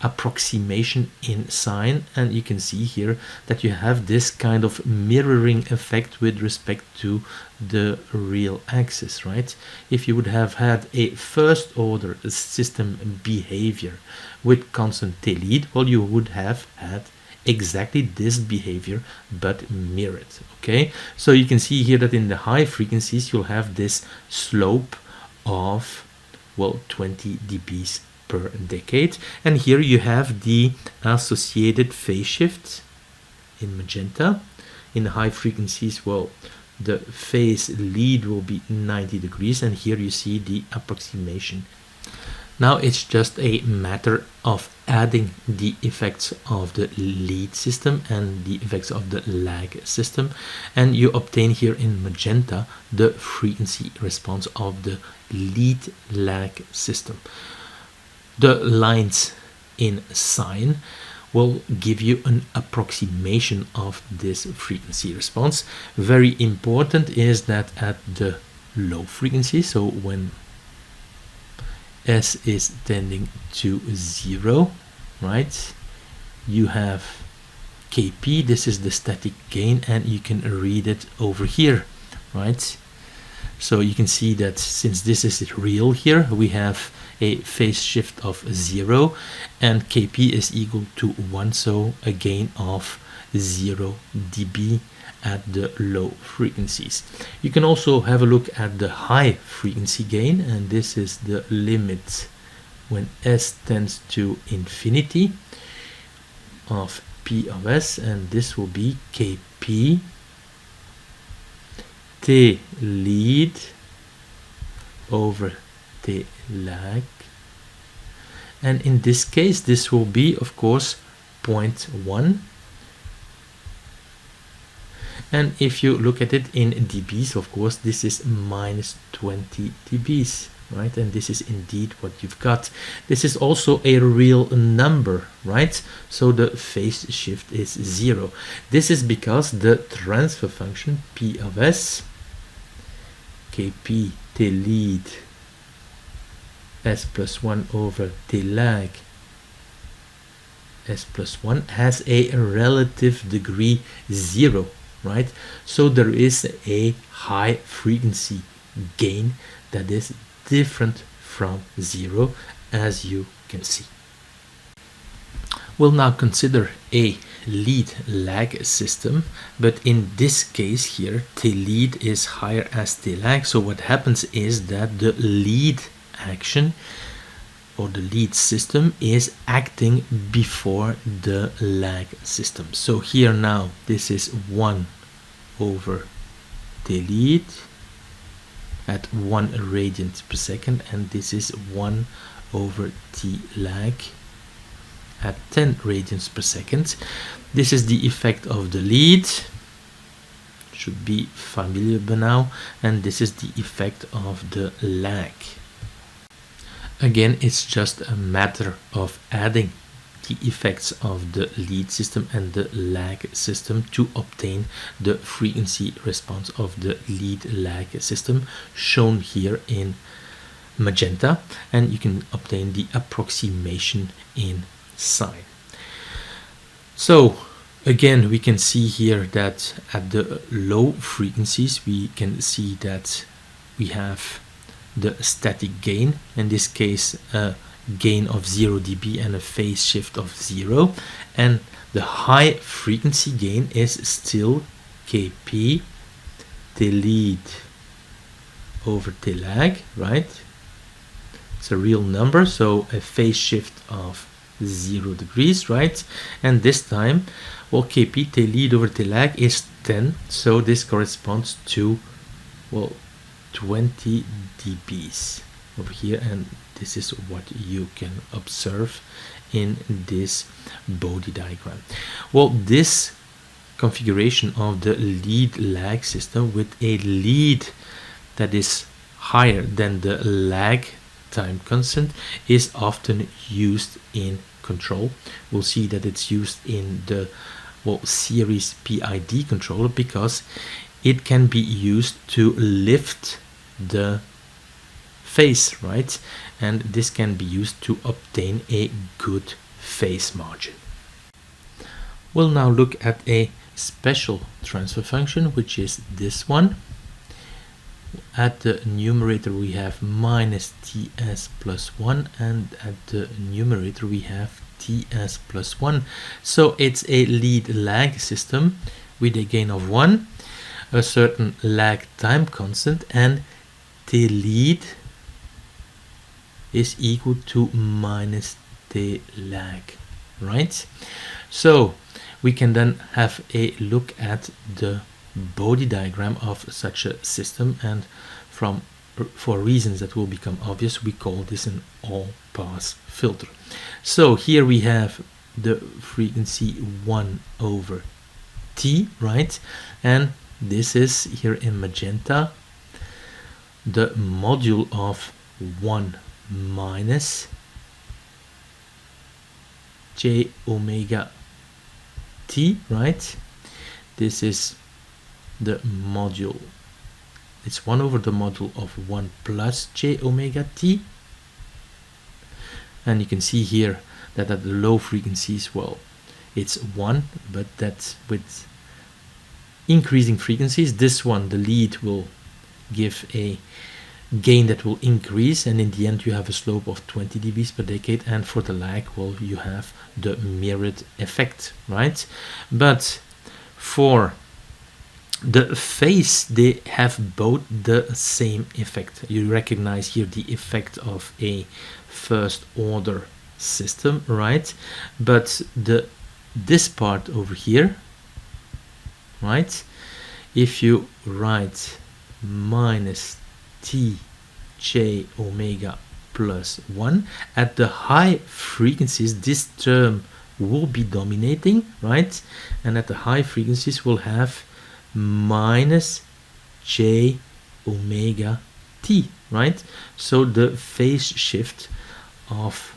approximation in sine, and you can see here that you have this kind of mirroring effect with respect to the real axis, right? If you would have had a first order system behavior with constant Tlead, well, you would have had exactly this behavior but mirrored, okay? So you can see here that in the high frequencies you'll have this slope of, well, 20 dBs per decade, and here you have the associated phase shift in magenta. In the high frequencies, well, the phase lead will be 90 degrees, and here you see the approximation. Now it's just a matter of adding the effects of the lead system and the effects of the lag system, and you obtain here in magenta the frequency response of the lead lag system. The lines in sine will give you an approximation of this frequency response. Very important is that at the low frequency, so when S is tending to 0, right, you have Kp, this is the static gain, and you can read it over here, right? So you can see that since this is real here, we have a phase shift of 0, and Kp is equal to 1, so a gain of 0 dB at the low frequencies. You can also have a look at the high frequency gain, and this is the limit when S tends to infinity of P of S, and this will be Kp Tlead over Tlag, and in this case this will be, of course, 0.1, and if you look at it in dBs, of course this is minus 20 dBs, right? And this is indeed what you've got. This is also a real number, right? So the phase shift is 0. This is because the transfer function P of S, Kp Tlead S plus 1 over Tlag s plus 1 has a relative degree 0, right? So there is a high frequency gain that is different from 0, as you can see. We'll now consider a lead lag system, but in this case here Tlead is higher as Tlag. So what happens is that the lead action or the lead system is acting before the lag system. So here now this is 1 over Tlead at 1 radian per second, and this is 1 over Tlag at 10 radians per second. This is the effect of the lead, should be familiar by now, and this is the effect of the lag. Again, it's just a matter of adding the effects of the lead system and the lag system to obtain the frequency response of the lead lag system, shown here in magenta, and you can obtain the approximation in sine. So again, we can see here that at the low frequencies we can see that we have the static gain, in this case a gain of 0 dB and a phase shift of 0, and the high frequency gain is still Kp Tlead over Tlag, right? It's a real number, so a phase shift of 0 degrees, right? And this time, well, Kp Tlead over Tlag is 10, so this corresponds to, well, 20 dBs over here, and this is what you can observe in this Bode diagram. Well, this configuration of the lead lag system with a lead that is higher than the lag time constant is often used in control. We'll see that it's used in the, well, series PID controller because it can be used to lift the phase, right? And this can be used to obtain a good phase margin. We'll now look at a special transfer function, which is this one. At the numerator we have minus ts plus 1, and at the numerator we have ts plus 1. So it's a lead lag system with a gain of 1, a certain lag time constant, and Tlead is equal to minus Tlag, right? So we can then have a look at the Bode diagram of such a system, and for reasons that will become obvious, we call this an all-pass filter. So here we have the frequency 1 over t, right? And this is here in magenta the module of 1 minus j omega t, right? This is the module, it's 1 over the module of 1 plus j omega t, and you can see here that at the low frequencies, well, it's 1, but that's with increasing frequencies. This one, the lead, will give a gain that will increase, and in the end you have a slope of 20 dBs per decade, and for the lag, well, you have the mirrored effect, right? But for the phase, they have both the same effect. You recognize here the effect of a first order system, right? But this part over here, right, if you write minus t j omega plus 1, at the high frequencies this term will be dominating, right? And at the high frequencies we'll have minus j omega t, right? So the phase shift of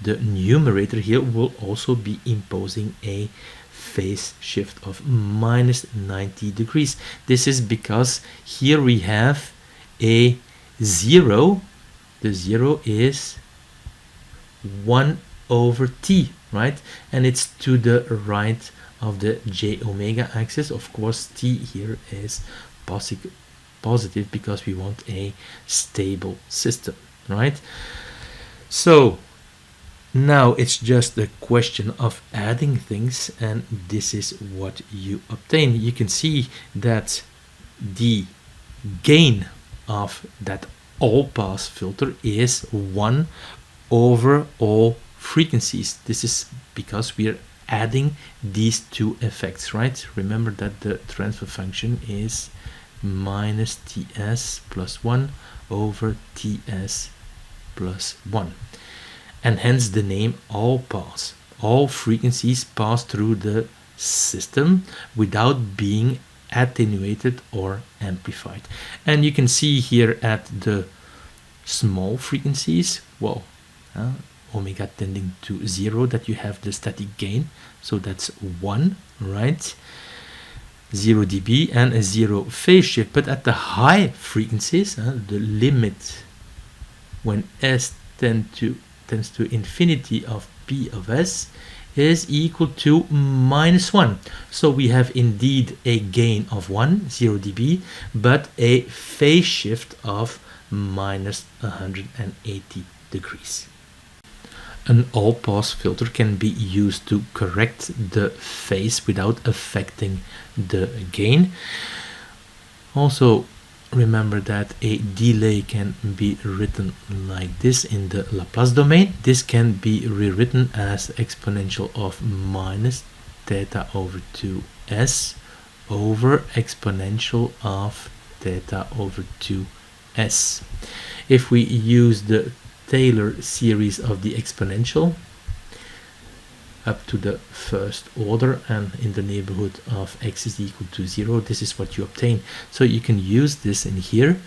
the numerator here will also be imposing a phase shift of minus 90 degrees. This is because here we have a 0. The 0 is 1 over t, right? And it's to the right of the j omega axis. Of course, t here is positive because we want a stable system, right? So now it's just a question of adding things, and this is what you obtain. You can see that the gain of that all-pass filter is 1 over all frequencies. This is because we are adding these two effects, right? Remember that the transfer function is minus ts plus 1 over ts plus 1. And hence the name all pass. All frequencies pass through the system without being attenuated or amplified. And you can see here at the small frequencies, well, omega tending to 0, that you have the static gain. So that's 1, right? 0 dB and a 0 phase shift. But at the high frequencies, the limit when s tends to infinity of p of s is equal to -1. So we have indeed a gain of 0 dB, but a phase shift of minus 180 degrees. An all-pass filter can be used to correct the phase without affecting the gain. Also, remember that a delay can be written like this in the Laplace domain. This can be rewritten as exponential of minus theta over 2s over exponential of theta over 2s. If we use the Taylor series of the exponential up to the first order and in the neighborhood of x is equal to 0, this is what you obtain. So you can use this in here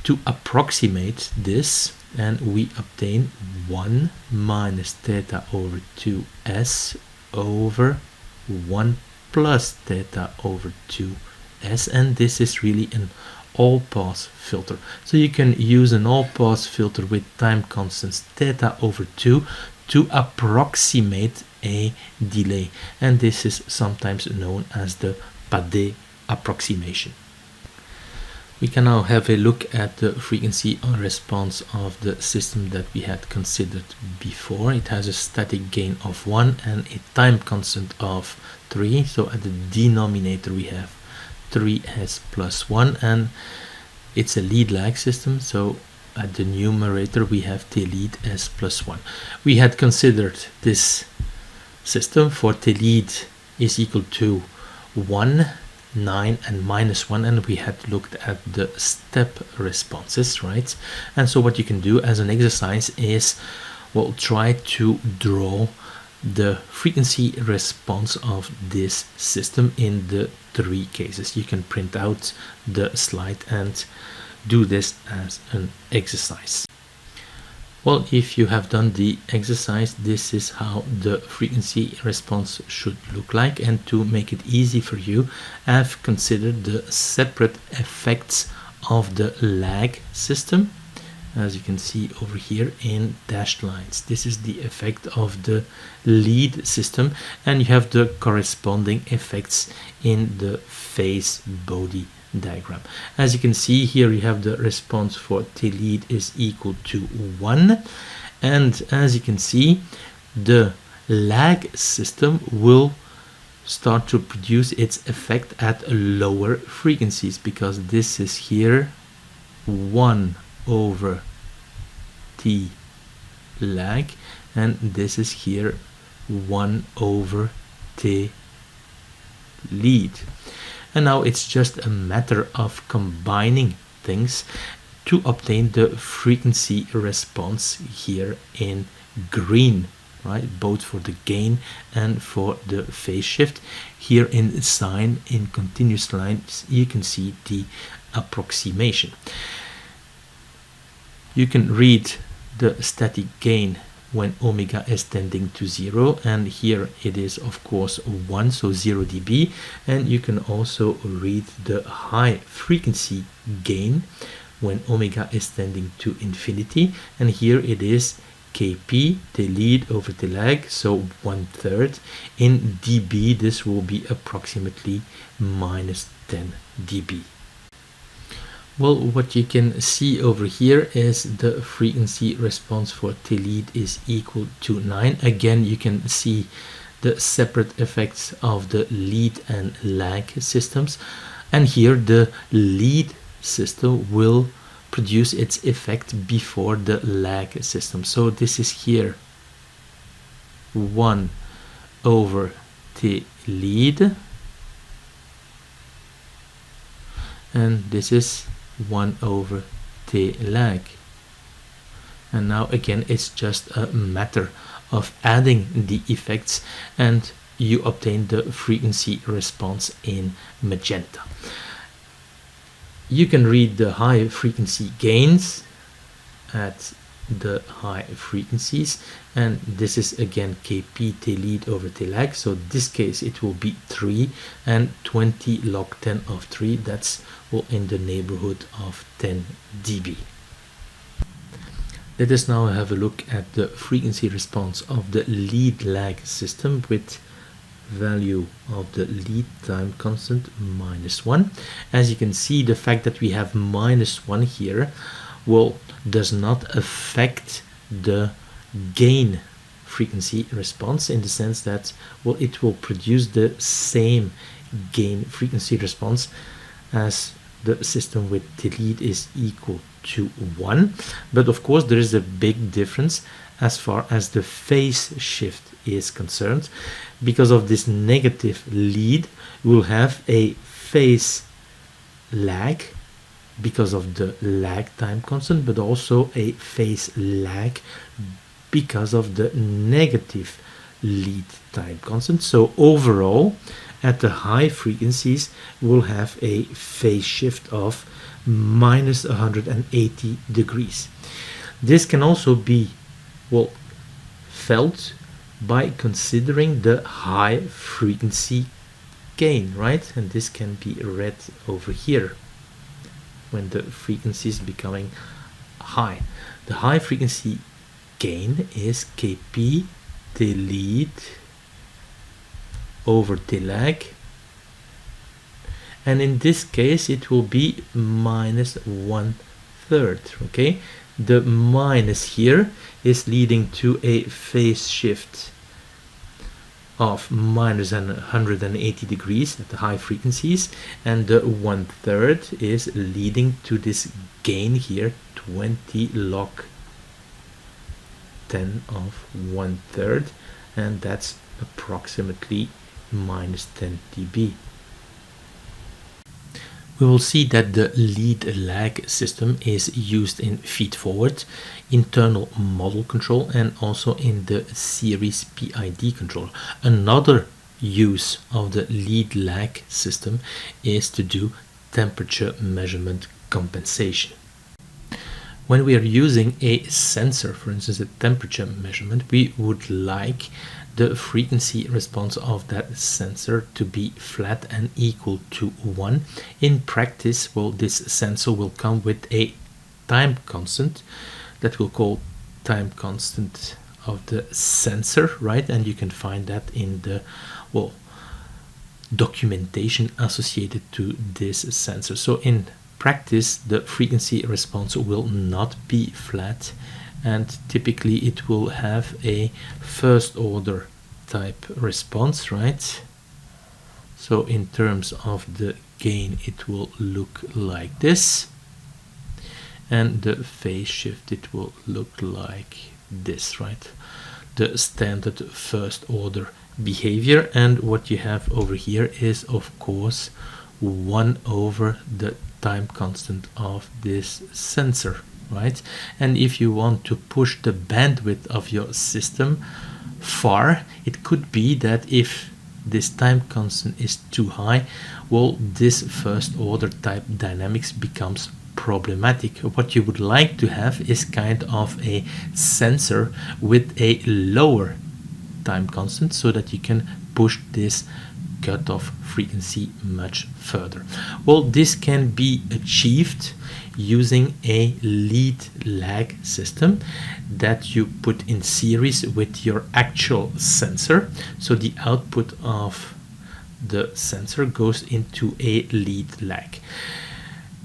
to approximate this, and we obtain 1 minus theta over 2s over 1 plus theta over 2s, and this is really an all-pass filter. So you can use an all-pass filter with time constants theta over 2 to approximate a delay, and this is sometimes known as the Padé approximation. We can now have a look at the frequency response of the system that we had considered before. It has a static gain of 1 and a time constant of 3. So at the denominator we have 3s plus 1, and it's a lead lag system. So at the numerator we have Tlead s plus 1. We had considered this system for Tlead is equal to 1, 9 and -1, and we had looked at the step responses, right? And so what you can do as an exercise is, well, try to draw the frequency response of this system in the 3 cases. You can print out the slide and do this as an exercise. Well, if you have done the exercise, this is how the frequency response should look like. And to make it easy for you, I've considered the separate effects of the lag system, as you can see over here in dashed lines. This is the effect of the lead system, and you have the corresponding effects in the phase body diagram. As you can see here, you have the response for Tlead is equal to 1, and as you can see, the lag system will start to produce its effect at lower frequencies, because this is here 1 over T lag, and this is here 1 over T lead. And now it's just a matter of combining things to obtain the frequency response here in green, right? Both for the gain and for the phase shift. Here in sine, in continuous lines, you can see the approximation. You can read the static gain when omega is tending to 0, and here it is of course 1, so 0 dB, and you can also read the high frequency gain when omega is tending to infinity, and here it is kp Tlead over Tlag, so 1/3. In dB this will be approximately minus 10 dB. Well, what you can see over here is the frequency response for Tlead is equal to 9. Again, you can see the separate effects of the lead and lag systems, and here the lead system will produce its effect before the lag system. So this is here 1 over Tlead, and this is 1 over Tlag. And now again it's just a matter of adding the effects and you obtain the frequency response in magenta. You can read the high frequency gains at the high frequencies, and this is again kp Tlead over Tlag, so in this case it will be 3 and 20 log 10 of 3, that's well in the neighborhood of 10 dB. Let us now have a look at the frequency response of the lead lag system with value of the lead time constant -1. As you can see, the fact that we have -1 here well does not affect the gain frequency response, in the sense that well it will produce the same gain frequency response as the system with Tlead is equal to 1. But of course there is a big difference as far as the phase shift is concerned. Because of this negative lead, we'll have a phase lag because of the lag time constant, but also a phase lag because of the negative lead time constant. So overall, at the high frequencies, we'll have a phase shift of minus 180 degrees. This can also be well felt by considering the high frequency gain, right? And this can be read over here when the frequency is becoming high. The high frequency gain is kp Tlead over Tlag, and in this case it will be minus 1/3. Okay, the minus here is leading to a phase shift of minus 180 degrees at the high frequencies, and the 1/3 is leading to this gain here, 20 log 10 of 1/3, and that's approximately minus 10 dB. We will see that the lead lag system is used in feed-forward, internal model control, and also in the series PID control. Another use of the lead lag system is to do temperature measurement compensation. When we are using a sensor, for instance a temperature measurement, we would like the frequency response of that sensor to be flat and equal to 1. In practice, well, this sensor will come with a time constant that we'll call time constant of the sensor, right? And you can find that in the well documentation associated to this sensor. So in practice, the frequency response will not be flat, and typically it will have a first order type response, right? So in terms of the gain it will look like this, and the phase shift it will look like this, right? The standard first order behavior. And what you have over here is of course 1 over the time constant of this sensor, right? And if you want to push the bandwidth of your system far, it could be that if this time constant is too high, well, this first order type dynamics becomes problematic. What you would like to have is kind of a sensor with a lower time constant, so that you can push this cutoff frequency much further. Well, this can be achieved using a lead lag system that you put in series with your actual sensor. So the output of the sensor goes into a lead lag.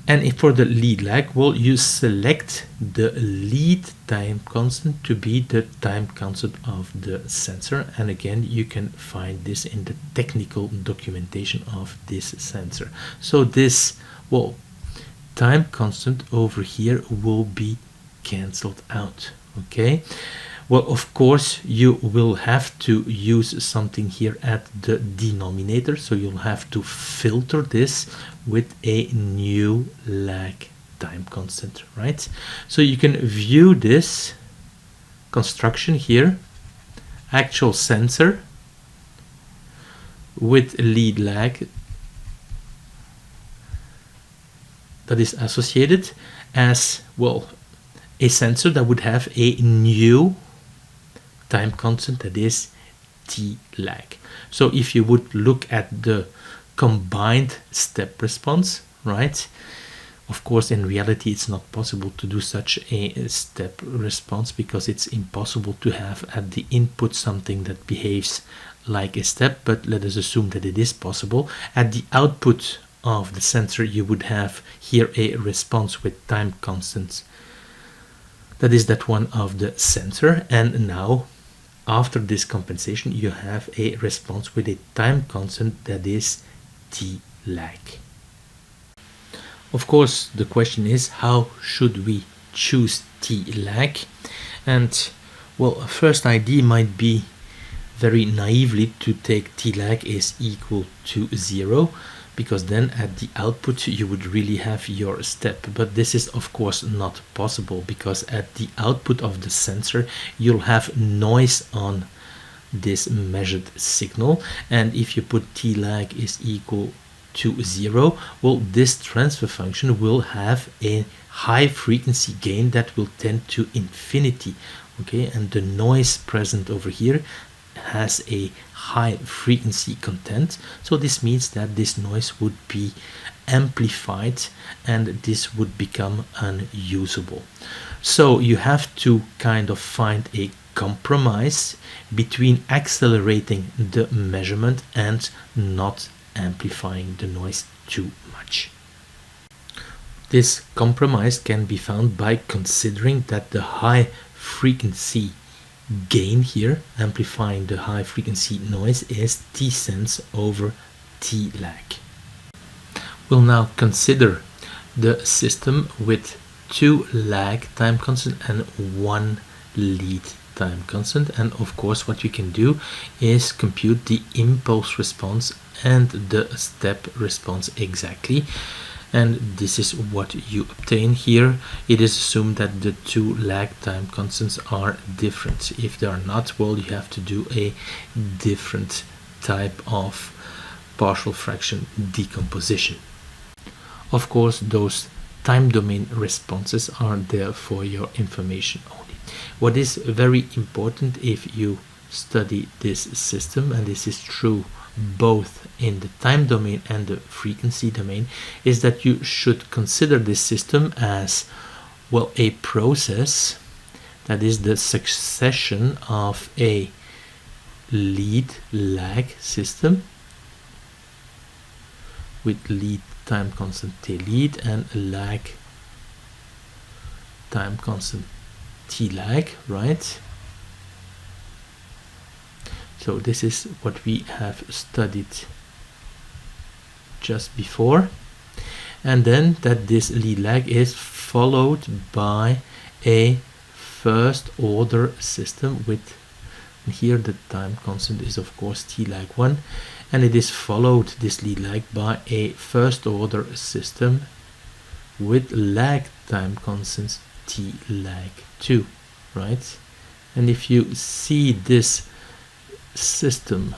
And if for the lead lag, well, you select the lead time constant to be the time constant of the sensor. And again, you can find this in the technical documentation of this sensor. So this, well, time constant over here will be cancelled out. Okay. Well, of course, you will have to use something here at the denominator. So you'll have to filter this with a new lag time constant, right? So you can view this construction here, actual sensor with lead lag that is associated as, well, a sensor that would have a new time constant that is T lag. So if you would look at the combined step response, right? Of course, in reality, it's not possible to do such a step response because it's impossible to have at the input something that behaves like a step, but let us assume that it is possible. At the output of the sensor, you would have here a response with time constants. That is that one of the sensor, and now after this compensation, you have a response with a time constant that is T lag. Of course, the question is, how should we choose T lag? And, well, a first idea might be very naively to take T lag is equal to 0, because then at the output you would really have your step. But this is of course not possible, because at the output of the sensor you'll have noise on this measured signal, and if you put T lag is equal to 0, well, this transfer function will have a high frequency gain that will tend to infinity. Okay, and the noise present over here has a high frequency content, so this means that this noise would be amplified and this would become unusable. So you have to kind of find a compromise between accelerating the measurement and not amplifying the noise too much. This compromise can be found by considering that the high frequency gain here, amplifying the high frequency noise, is T sense over T lag. We'll now consider the system with 2 lag time constant and 1 lead time constant, and of course what we can do is compute the impulse response and the step response exactly. And this is what you obtain here. It is assumed that the 2 lag time constants are different. If they are not, well, you have to do a different type of partial fraction decomposition. Of course, those time domain responses are there for your information only. What is very important if you study this system, and this is true both in the time domain and the frequency domain, is that you should consider this system as, well, a process that is the succession of a lead lag system with lead time constant Tlead and lag time constant T lag, right? So this is what we have studied just before, and then that this lead lag is followed by a first order system with, and here the time constant is of course T lag 1, and it is followed, this lead lag, by a first order system with lag time constants T lag 2, right? And if you see this system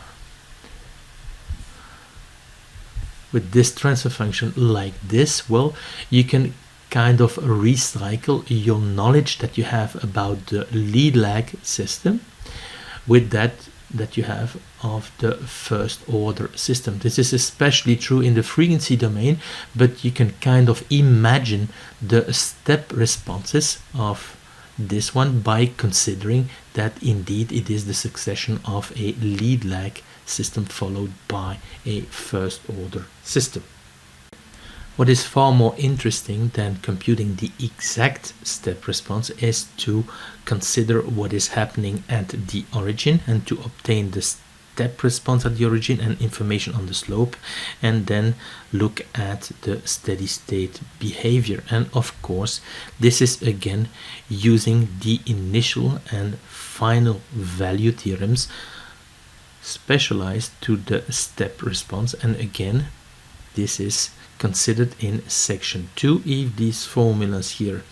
with this transfer function like this, well, you can kind of recycle your knowledge that you have about the lead lag system. With that, that you have of the first order system. This is especially true in the frequency domain, but you can kind of imagine the step responses of this one by considering that indeed it is the succession of a lead lag system followed by a first order system. What is far more interesting than computing the exact step response is to consider what is happening at the origin and to obtain the step response at the origin and information on the slope, and then look at the steady state behavior. And of course, this is again using the initial and final value theorems specialized to the step response. And again, this is considered in section 2. If these formulas here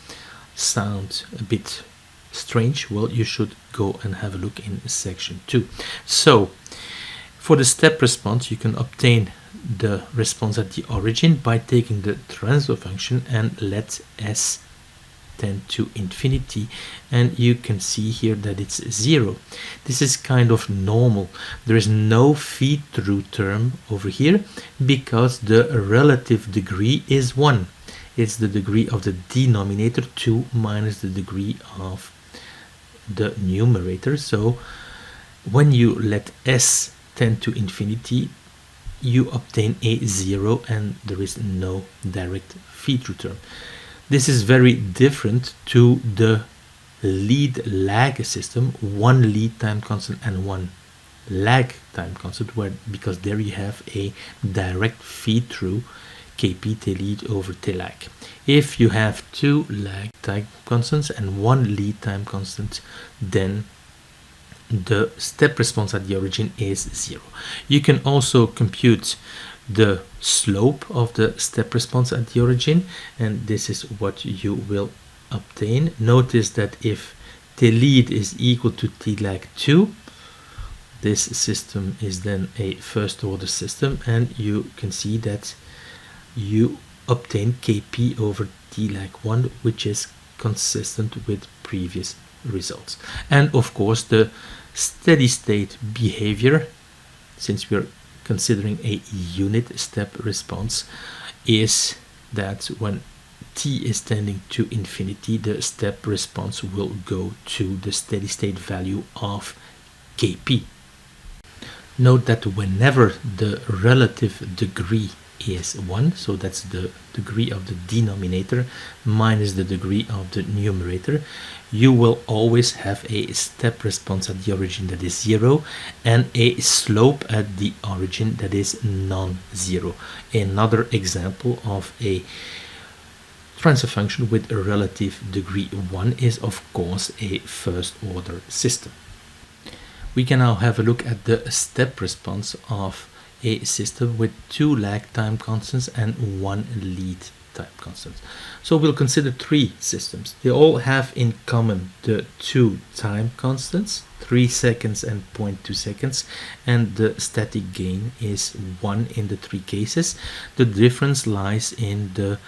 sound a bit strange, well, you should go and have a look in section 2. So for the step response, you can obtain the response at the origin by taking the transfer function and let s tend to infinity, and you can see here that it's 0. This is kind of normal. There is no feed through term over here because the relative degree is 1. It's the degree of the denominator 2 minus the degree of the numerator. So when you let s tend to infinity, you obtain a 0 and there is no direct feed through term. This is very different to the lead lag system, one lead time constant and one lag time constant, because there you have a direct feed through Kp Tlead over Tlag. If you have two lag time constants and one lead time constant, then the step response at the origin is 0. You can also compute the slope of the step response at the origin, and this is what you will obtain. Notice that if Tlead is equal to Tlag 2, this system is then a first order system, and you can see that you obtain Kp over Tlag 1, which is consistent with previous results. And of course, the steady state behavior, since we're considering a unit step response, is that when t is tending to infinity, the step response will go to the steady state value of Kp. Note that whenever the relative degree is 1, so that's the degree of the denominator minus the degree of the numerator, you will always have a step response at the origin that is 0 and a slope at the origin that is non-zero. Another example of a transfer function with a relative degree 1 is of course a first order system. We can now have a look at the step response of a system with two lag time constants and one lead time constant. So we'll consider three systems. They all have in common the two time constants, 3 seconds and 0.2 seconds, and the static gain is 1 in the three cases. The difference lies in the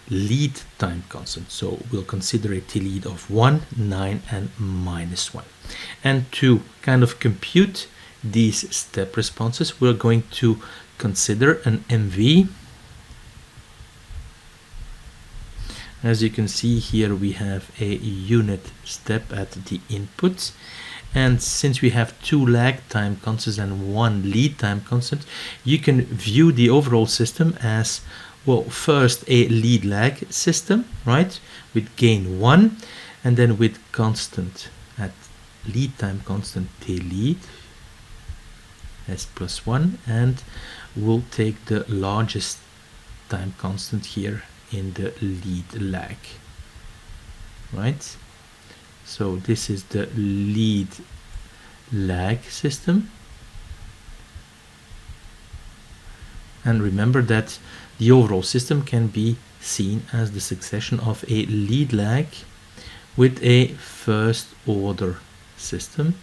lead time constant. So we'll consider a Tlead of 1, 9 and -1. And to kind of compute these step responses, we're going to consider an MV. As you can see here, we have a unit step at the input, and since we have two lag time constants and one lead time constant, you can view the overall system as, well, first a lead lag system, right, with gain 1, and then with constant at lead time constant Tlead s plus 1, and we'll take the largest time constant here in the lead lag, right? So this is the lead lag system, and remember that the overall system can be seen as the succession of a lead lag with a first order system.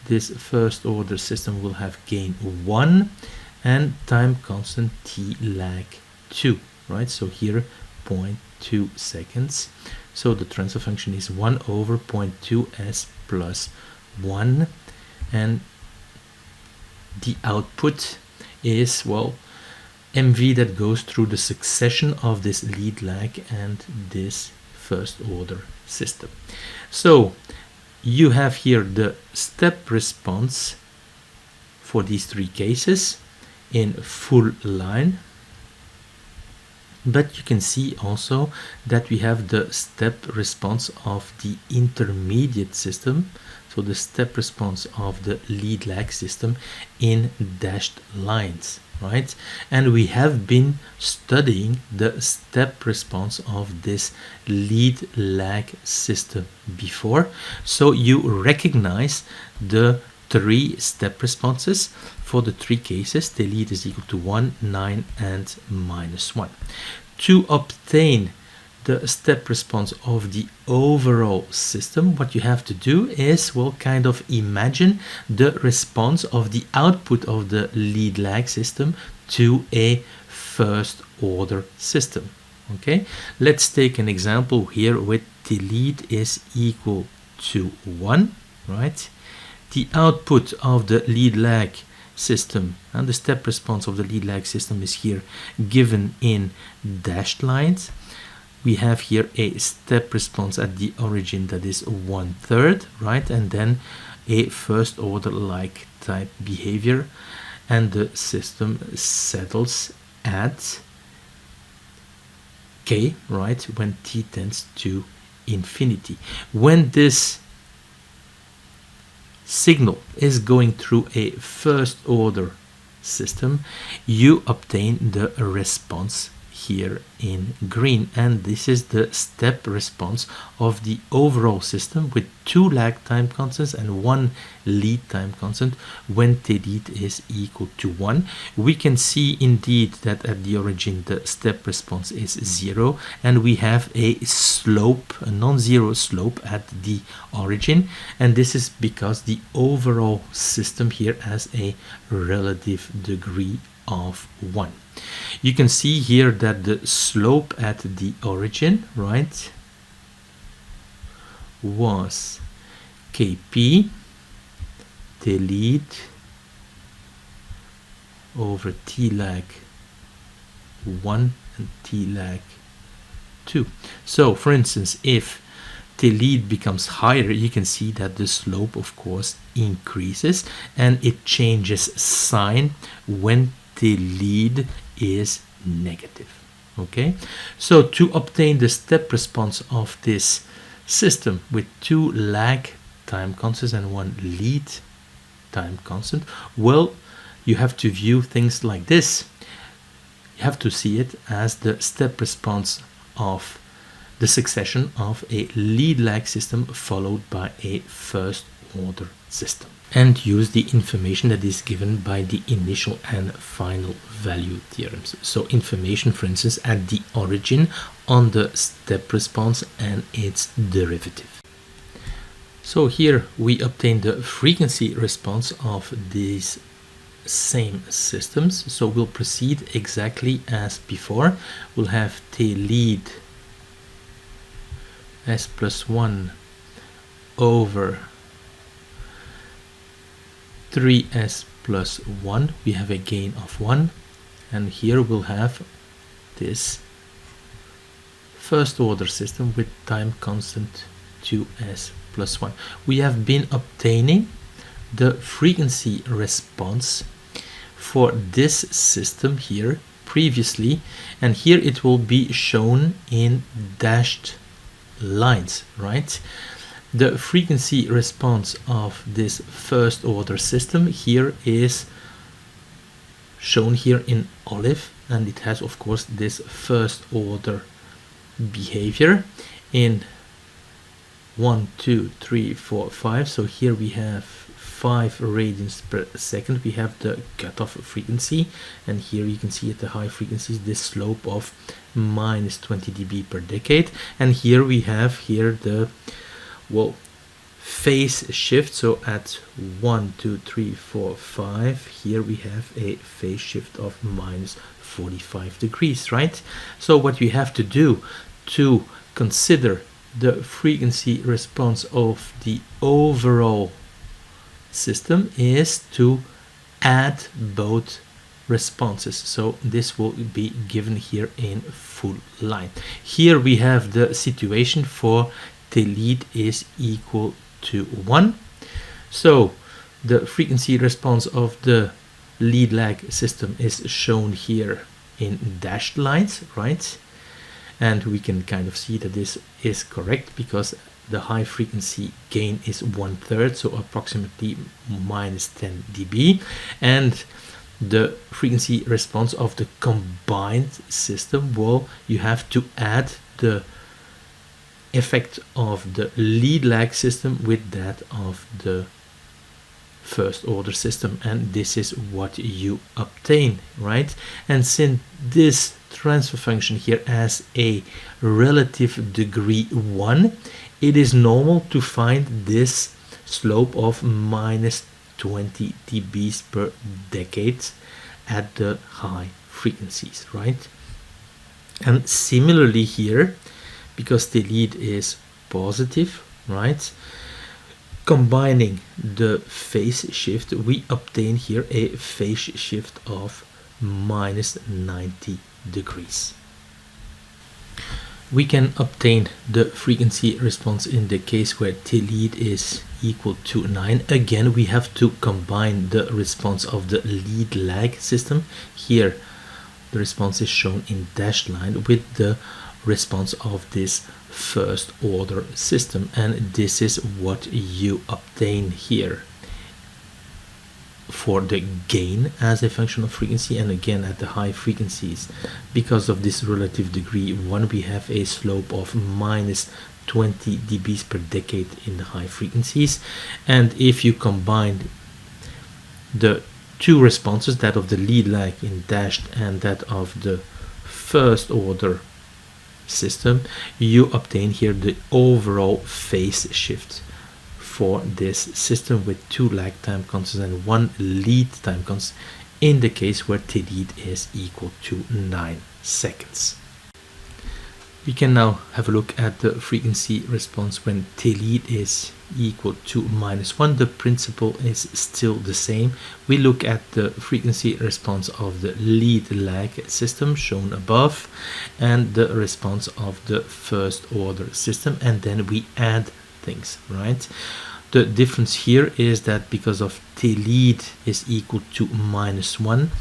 This first order system will have gain 1 and time constant Tlag 2, right? So here 0.2 seconds. So the transfer function is 1 over 0.2 s plus 1, and the output is, well, mv that goes through the succession of this lead lag and this first order system. So you have here the step response for these three cases in full line, but you can see also that we have the step response of the intermediate system, so the step response of the lead lag system in dashed lines, right? And we have been studying the step response of this lead lag system before, so you recognize the three step responses for the three cases. The lead is equal to 1, 9 and -1. To obtain the step response of the overall system, what you have to do is, well, kind of imagine the response of the output of the lead lag system to a first order system. Okay, let's take an example here with Tlead is equal to 1, right? The output of the lead lag system and the step response of the lead lag system is here given in dashed lines. We have here a step response at the origin that is 1/3, right? And then a first order like type behavior, and the system settles at k, right, when t tends to infinity. When this signal is going through a first order system, you obtain the response here in green, and this is the step response of the overall system with 2 lag time constants and 1 lead time constant when Tlead is equal to 1. We can see indeed that at the origin the step response is 0, and we have a slope, a non-zero slope at the origin, and this is because the overall system here has a relative degree of 1. You can see here that the slope at the origin, right, was kp Tlead over t lag 1 and t lag 2. So for instance, if Tlead becomes higher, you can see that the slope of course increases, and it changes sign when Tlead is negative. Okay, so to obtain the step response of this system with 2 lag time constants and 1 lead time constant, well, you have to view things like this. You have to see it as the step response of the succession of a lead lag system followed by a first order system, and use the information that is given by the initial and final value theorems. So information, for instance, at the origin on the step response and its derivative. So here we obtain the frequency response of these same systems. So we'll proceed exactly as before. We'll have Tlead s plus 1 over 3s plus 1. We have a gain of 1, and here we'll have this first order system with time constant 2s plus 1. We have been obtaining the frequency response for this system here previously, and here it will be shown in dashed lines, right? The frequency response of this first order system here is shown here in olive, and it has of course this first order behavior in 1, 2, 3, 4, 5. So here we have 5 radians per second. We have the cutoff frequency, and here you can see at the high frequencies this slope of minus 20 dB per decade, and here we have here the, well, phase shift. So at 1, 2, 3, 4, 5, here we have a phase shift of minus 45 degrees, right? So what we have to do to consider the frequency response of the overall system is to add both responses. So this will be given here in full line. Here we have the situation for Tlead is equal to 1. So the frequency response of the lead lag system is shown here in dashed lines, right? And we can kind of see that this is correct because the high frequency gain is 1/3, so approximately minus 10 dB, and the frequency response of the combined system, well, you have to add the effect of the lead lag system with that of the first order system, and this is what you obtain, right? And since this transfer function here has a relative degree 1, it is normal to find this slope of minus 20 dBs per decade at the high frequencies, right? And similarly here, because the lead is positive, right, combining the phase shift, we obtain here a phase shift of minus 90 degrees. We can obtain the frequency response in the case where Tlead is equal to 9. Again, we have to combine the response of the lead lag system. Here the response is shown in dashed line with the response of this first order system, and this is what you obtain here for the gain as a function of frequency. And again, at the high frequencies, because of this relative degree 1, we have a slope of minus 20 dBs per decade in the high frequencies. And if you combine the two responses, that of the lead lag in dashed and that of the first order system, you obtain here the overall phase shift for this system with 2 lag time constants and 1 lead time constant in the case where Tlead is equal to 9 seconds. We can now have a look at the frequency response when Tlead is equal to -1. The principle is still the same. We look at the frequency response of the lead lag system shown above and the response of the first order system, and then we add things, right? The difference here is that because of Tlead is equal to -1,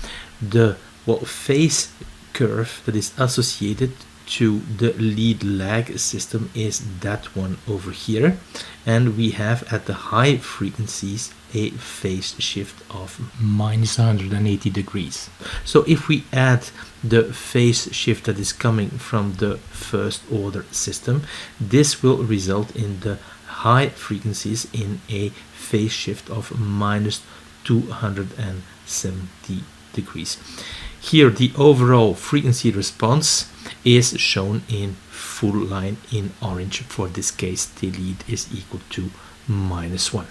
the phase curve that is associated to the lead lag system is that one over here, and we have at the high frequencies a phase shift of -180 degrees. So if we add the phase shift that is coming from the first order system, this will result in the high frequencies in a phase shift of -270 degrees. Here the overall frequency response is shown in full line in orange. For this case, Tlead is equal to -1.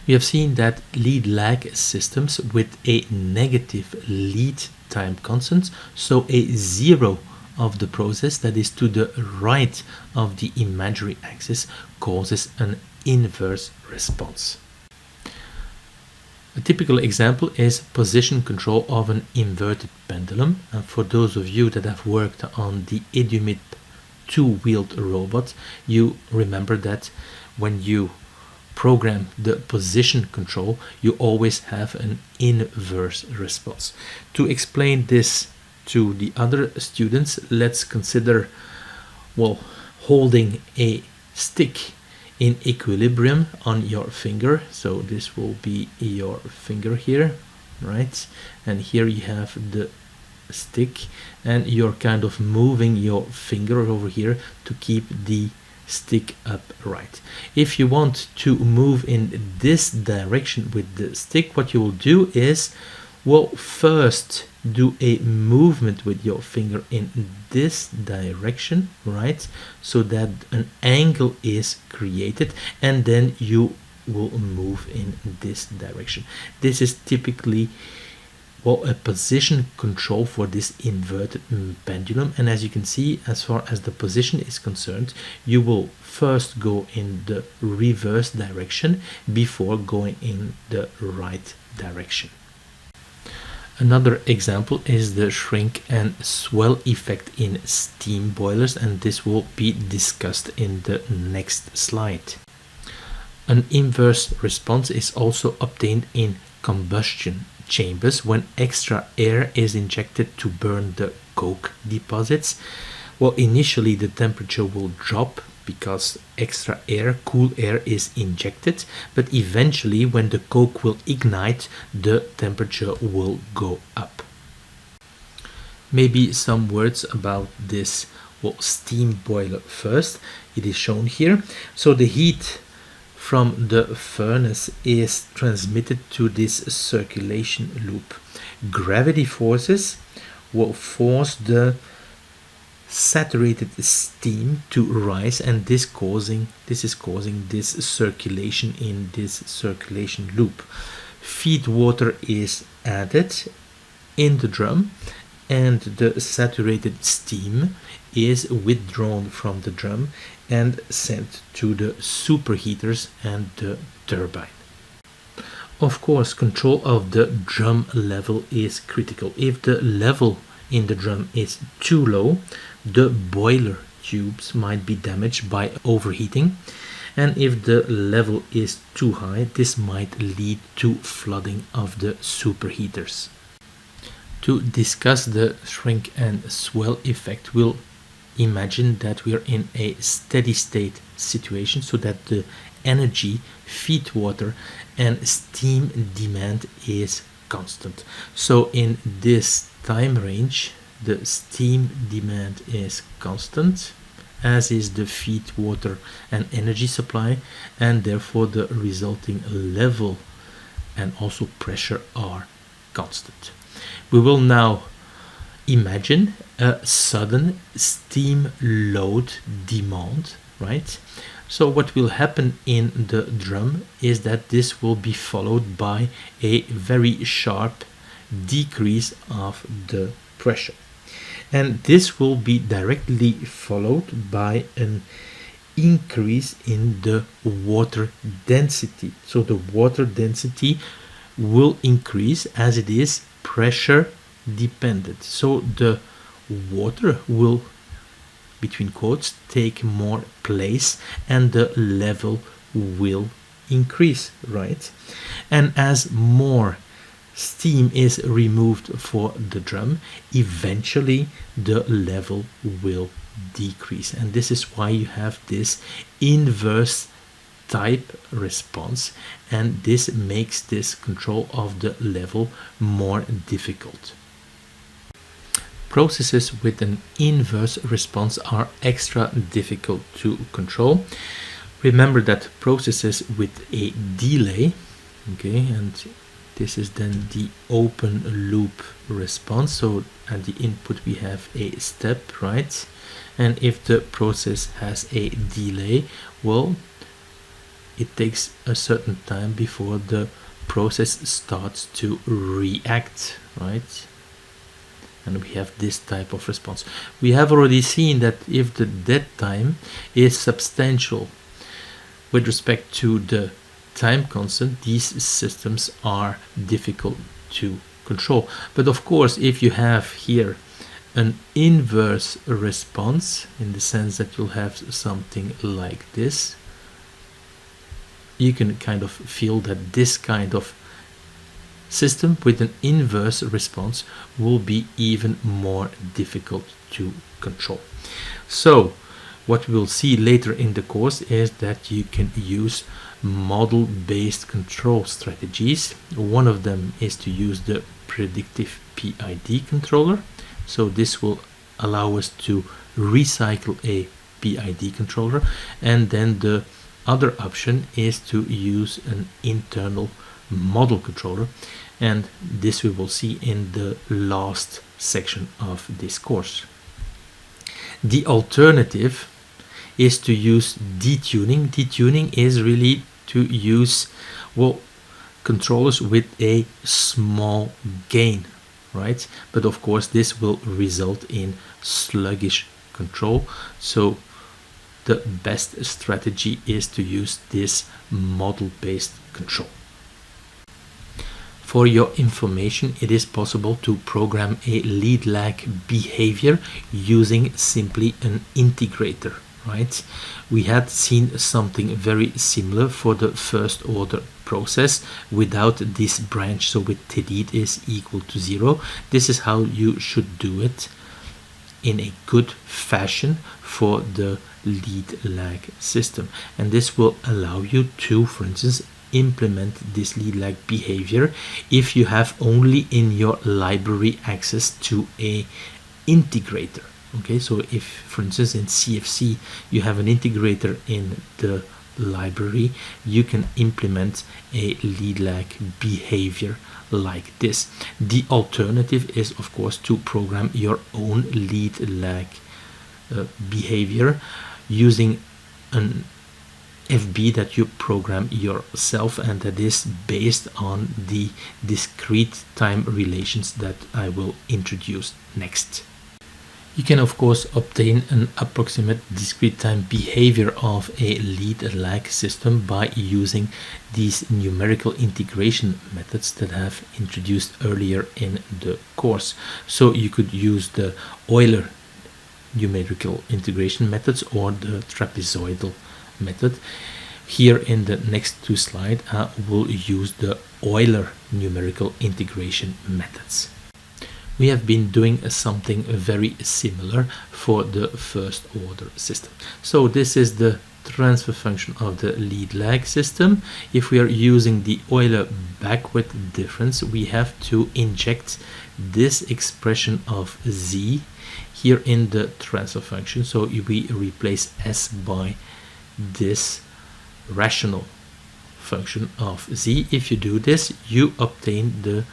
We have seen that lead lag systems with a negative lead time constant, so a 0 of the process that is to the right of the imaginary axis, causes an inverse response. A typical example is position control of an inverted pendulum. And for those of you that have worked on the Edumit two-wheeled robot, you remember that when you program the position control, you always have an inverse response. To explain this to the other students, let's consider, well, holding a stick in equilibrium on your finger. So this will be your finger here, right? And here you have the stick, and you're kind of moving your finger over here to keep the stick upright. If you want to move in this direction with the stick, what you will do is, well, first do a movement with your finger in this direction, right, so that an angle is created, and then you will move in this direction. This is typically, well, a position control for this inverted pendulum. And as you can see, as far as the position is concerned, you will first go in the reverse direction before going in the right direction. Another example is the shrink and swell effect in steam boilers, and this will be discussed in the next slide. An inverse response is also obtained in combustion chambers when extra air is injected to burn the coke deposits. Well, initially the temperature will drop because extra air, cool air, is injected, but eventually when the coke will ignite, the temperature will go up. Maybe some words about this steam boiler first. It is shown here. So the heat from the furnace is transmitted to this circulation loop. Gravity forces will force the saturated steam to rise, and this is causing this circulation in this circulation loop. Feed water is added in the drum, and the saturated steam is withdrawn from the drum and sent to the superheaters and the turbine. Of course, control of the drum level is critical. If the level in the drum is too low, the boiler tubes might be damaged by overheating, and if the level is too high, this might lead to flooding of the superheaters. To discuss the shrink and swell effect, we'll imagine that we are in a steady state situation, so that the energy, feed water, and steam demand is constant. So in this time range, the steam demand is constant, as is the feed water and energy supply, and therefore the resulting level and also pressure are constant. We will now imagine a sudden steam load demand, right? So what will happen in the drum is that this will be followed by a very sharp decrease of the pressure, and this will be directly followed by an increase in the water density. So the water density will increase as it is pressure dependent. So the water will, between quotes, take more place and the level will increase, right? And as more steam is removed for the drum, eventually the level will decrease, and this is why you have this inverse type response, and this makes this control of the level more difficult. Processes with an inverse response are extra difficult to control. Remember that processes with a delay, okay, and this is then the open loop response. So at the input we have a step, right? And if the process has a delay, well, it takes a certain time before the process starts to react, right? And we have this type of response. We have already seen that if the dead time is substantial with respect to the time constant, these systems are difficult to control. But of course, if you have here an inverse response, in the sense that you'll have something like this, you can kind of feel that this kind of system with an inverse response will be even more difficult to control. So what we'll see later in the course is that you can use model-based control strategies. One of them is to use the predictive PID controller. So this will allow us to recycle a PID controller, and then the other option is to use an internal model controller, and this we will see in the last section of this course. The alternative is to use detuning. Detuning is really to use, well, controllers with a small gain, right? But of course this will result in sluggish control. So the best strategy is to use this model-based control. For your information, it is possible to program a lead lag behavior using simply an integrator, right? We had seen something very similar for the first order process without this branch, so with Tlead is equal to 0. This is how you should do it in a good fashion for the lead lag system, and this will allow you to, for instance, implement this lead lag behavior if you have only in your library access to a integrator. Okay, so if, for instance, in CFC you have an integrator in the library, you can implement a lead lag behavior like this. The alternative is, of course, to program your own lead lag behavior using an FB that you program yourself, and that is based on the discrete time relations that I will introduce next. You can of course obtain an approximate discrete time behavior of a lead lag system by using these numerical integration methods that I have introduced earlier in the course. So you could use the Euler numerical integration methods or the trapezoidal method. Here in the next two slides I will use the Euler numerical integration methods. We have been doing something very similar for the first order system. So this is the transfer function of the lead lag system. If we are using the Euler backward difference, we have to inject this expression of z here in the transfer function. So we replace s by this rational function of z. If you do this, you obtain the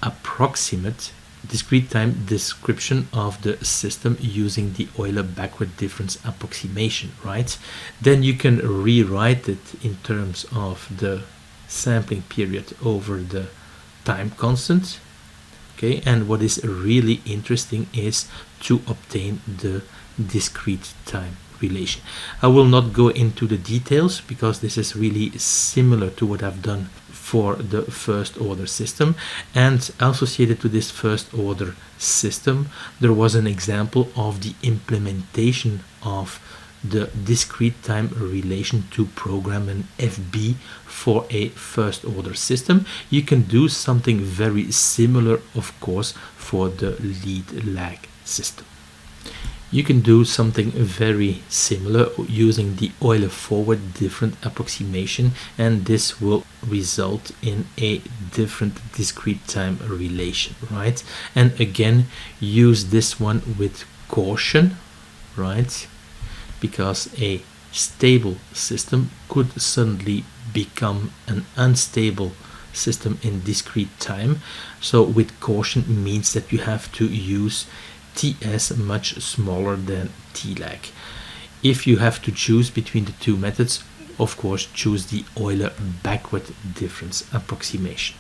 approximate discrete time description of the system using the Euler backward difference approximation, right? Then you can rewrite it in terms of the sampling period over the time constant. Okay, and what is really interesting is to obtain the discrete time relation. I will not go into the details because this is really similar to what I've done for the first order system, and associated to this first order system there was an example of the implementation of the discrete time relation to program an FB for a first order system. You can do something very similar, of course, for the lead lag system. You can do something very similar using the Euler forward difference approximation, and this will result in a different discrete time relation, right? And again, use this one with caution, right? Because a stable system could suddenly become an unstable system in discrete time. So with caution means that you have to use Ts much smaller than Tlag. If you have to choose between the two methods, of course choose the Euler backward difference approximation.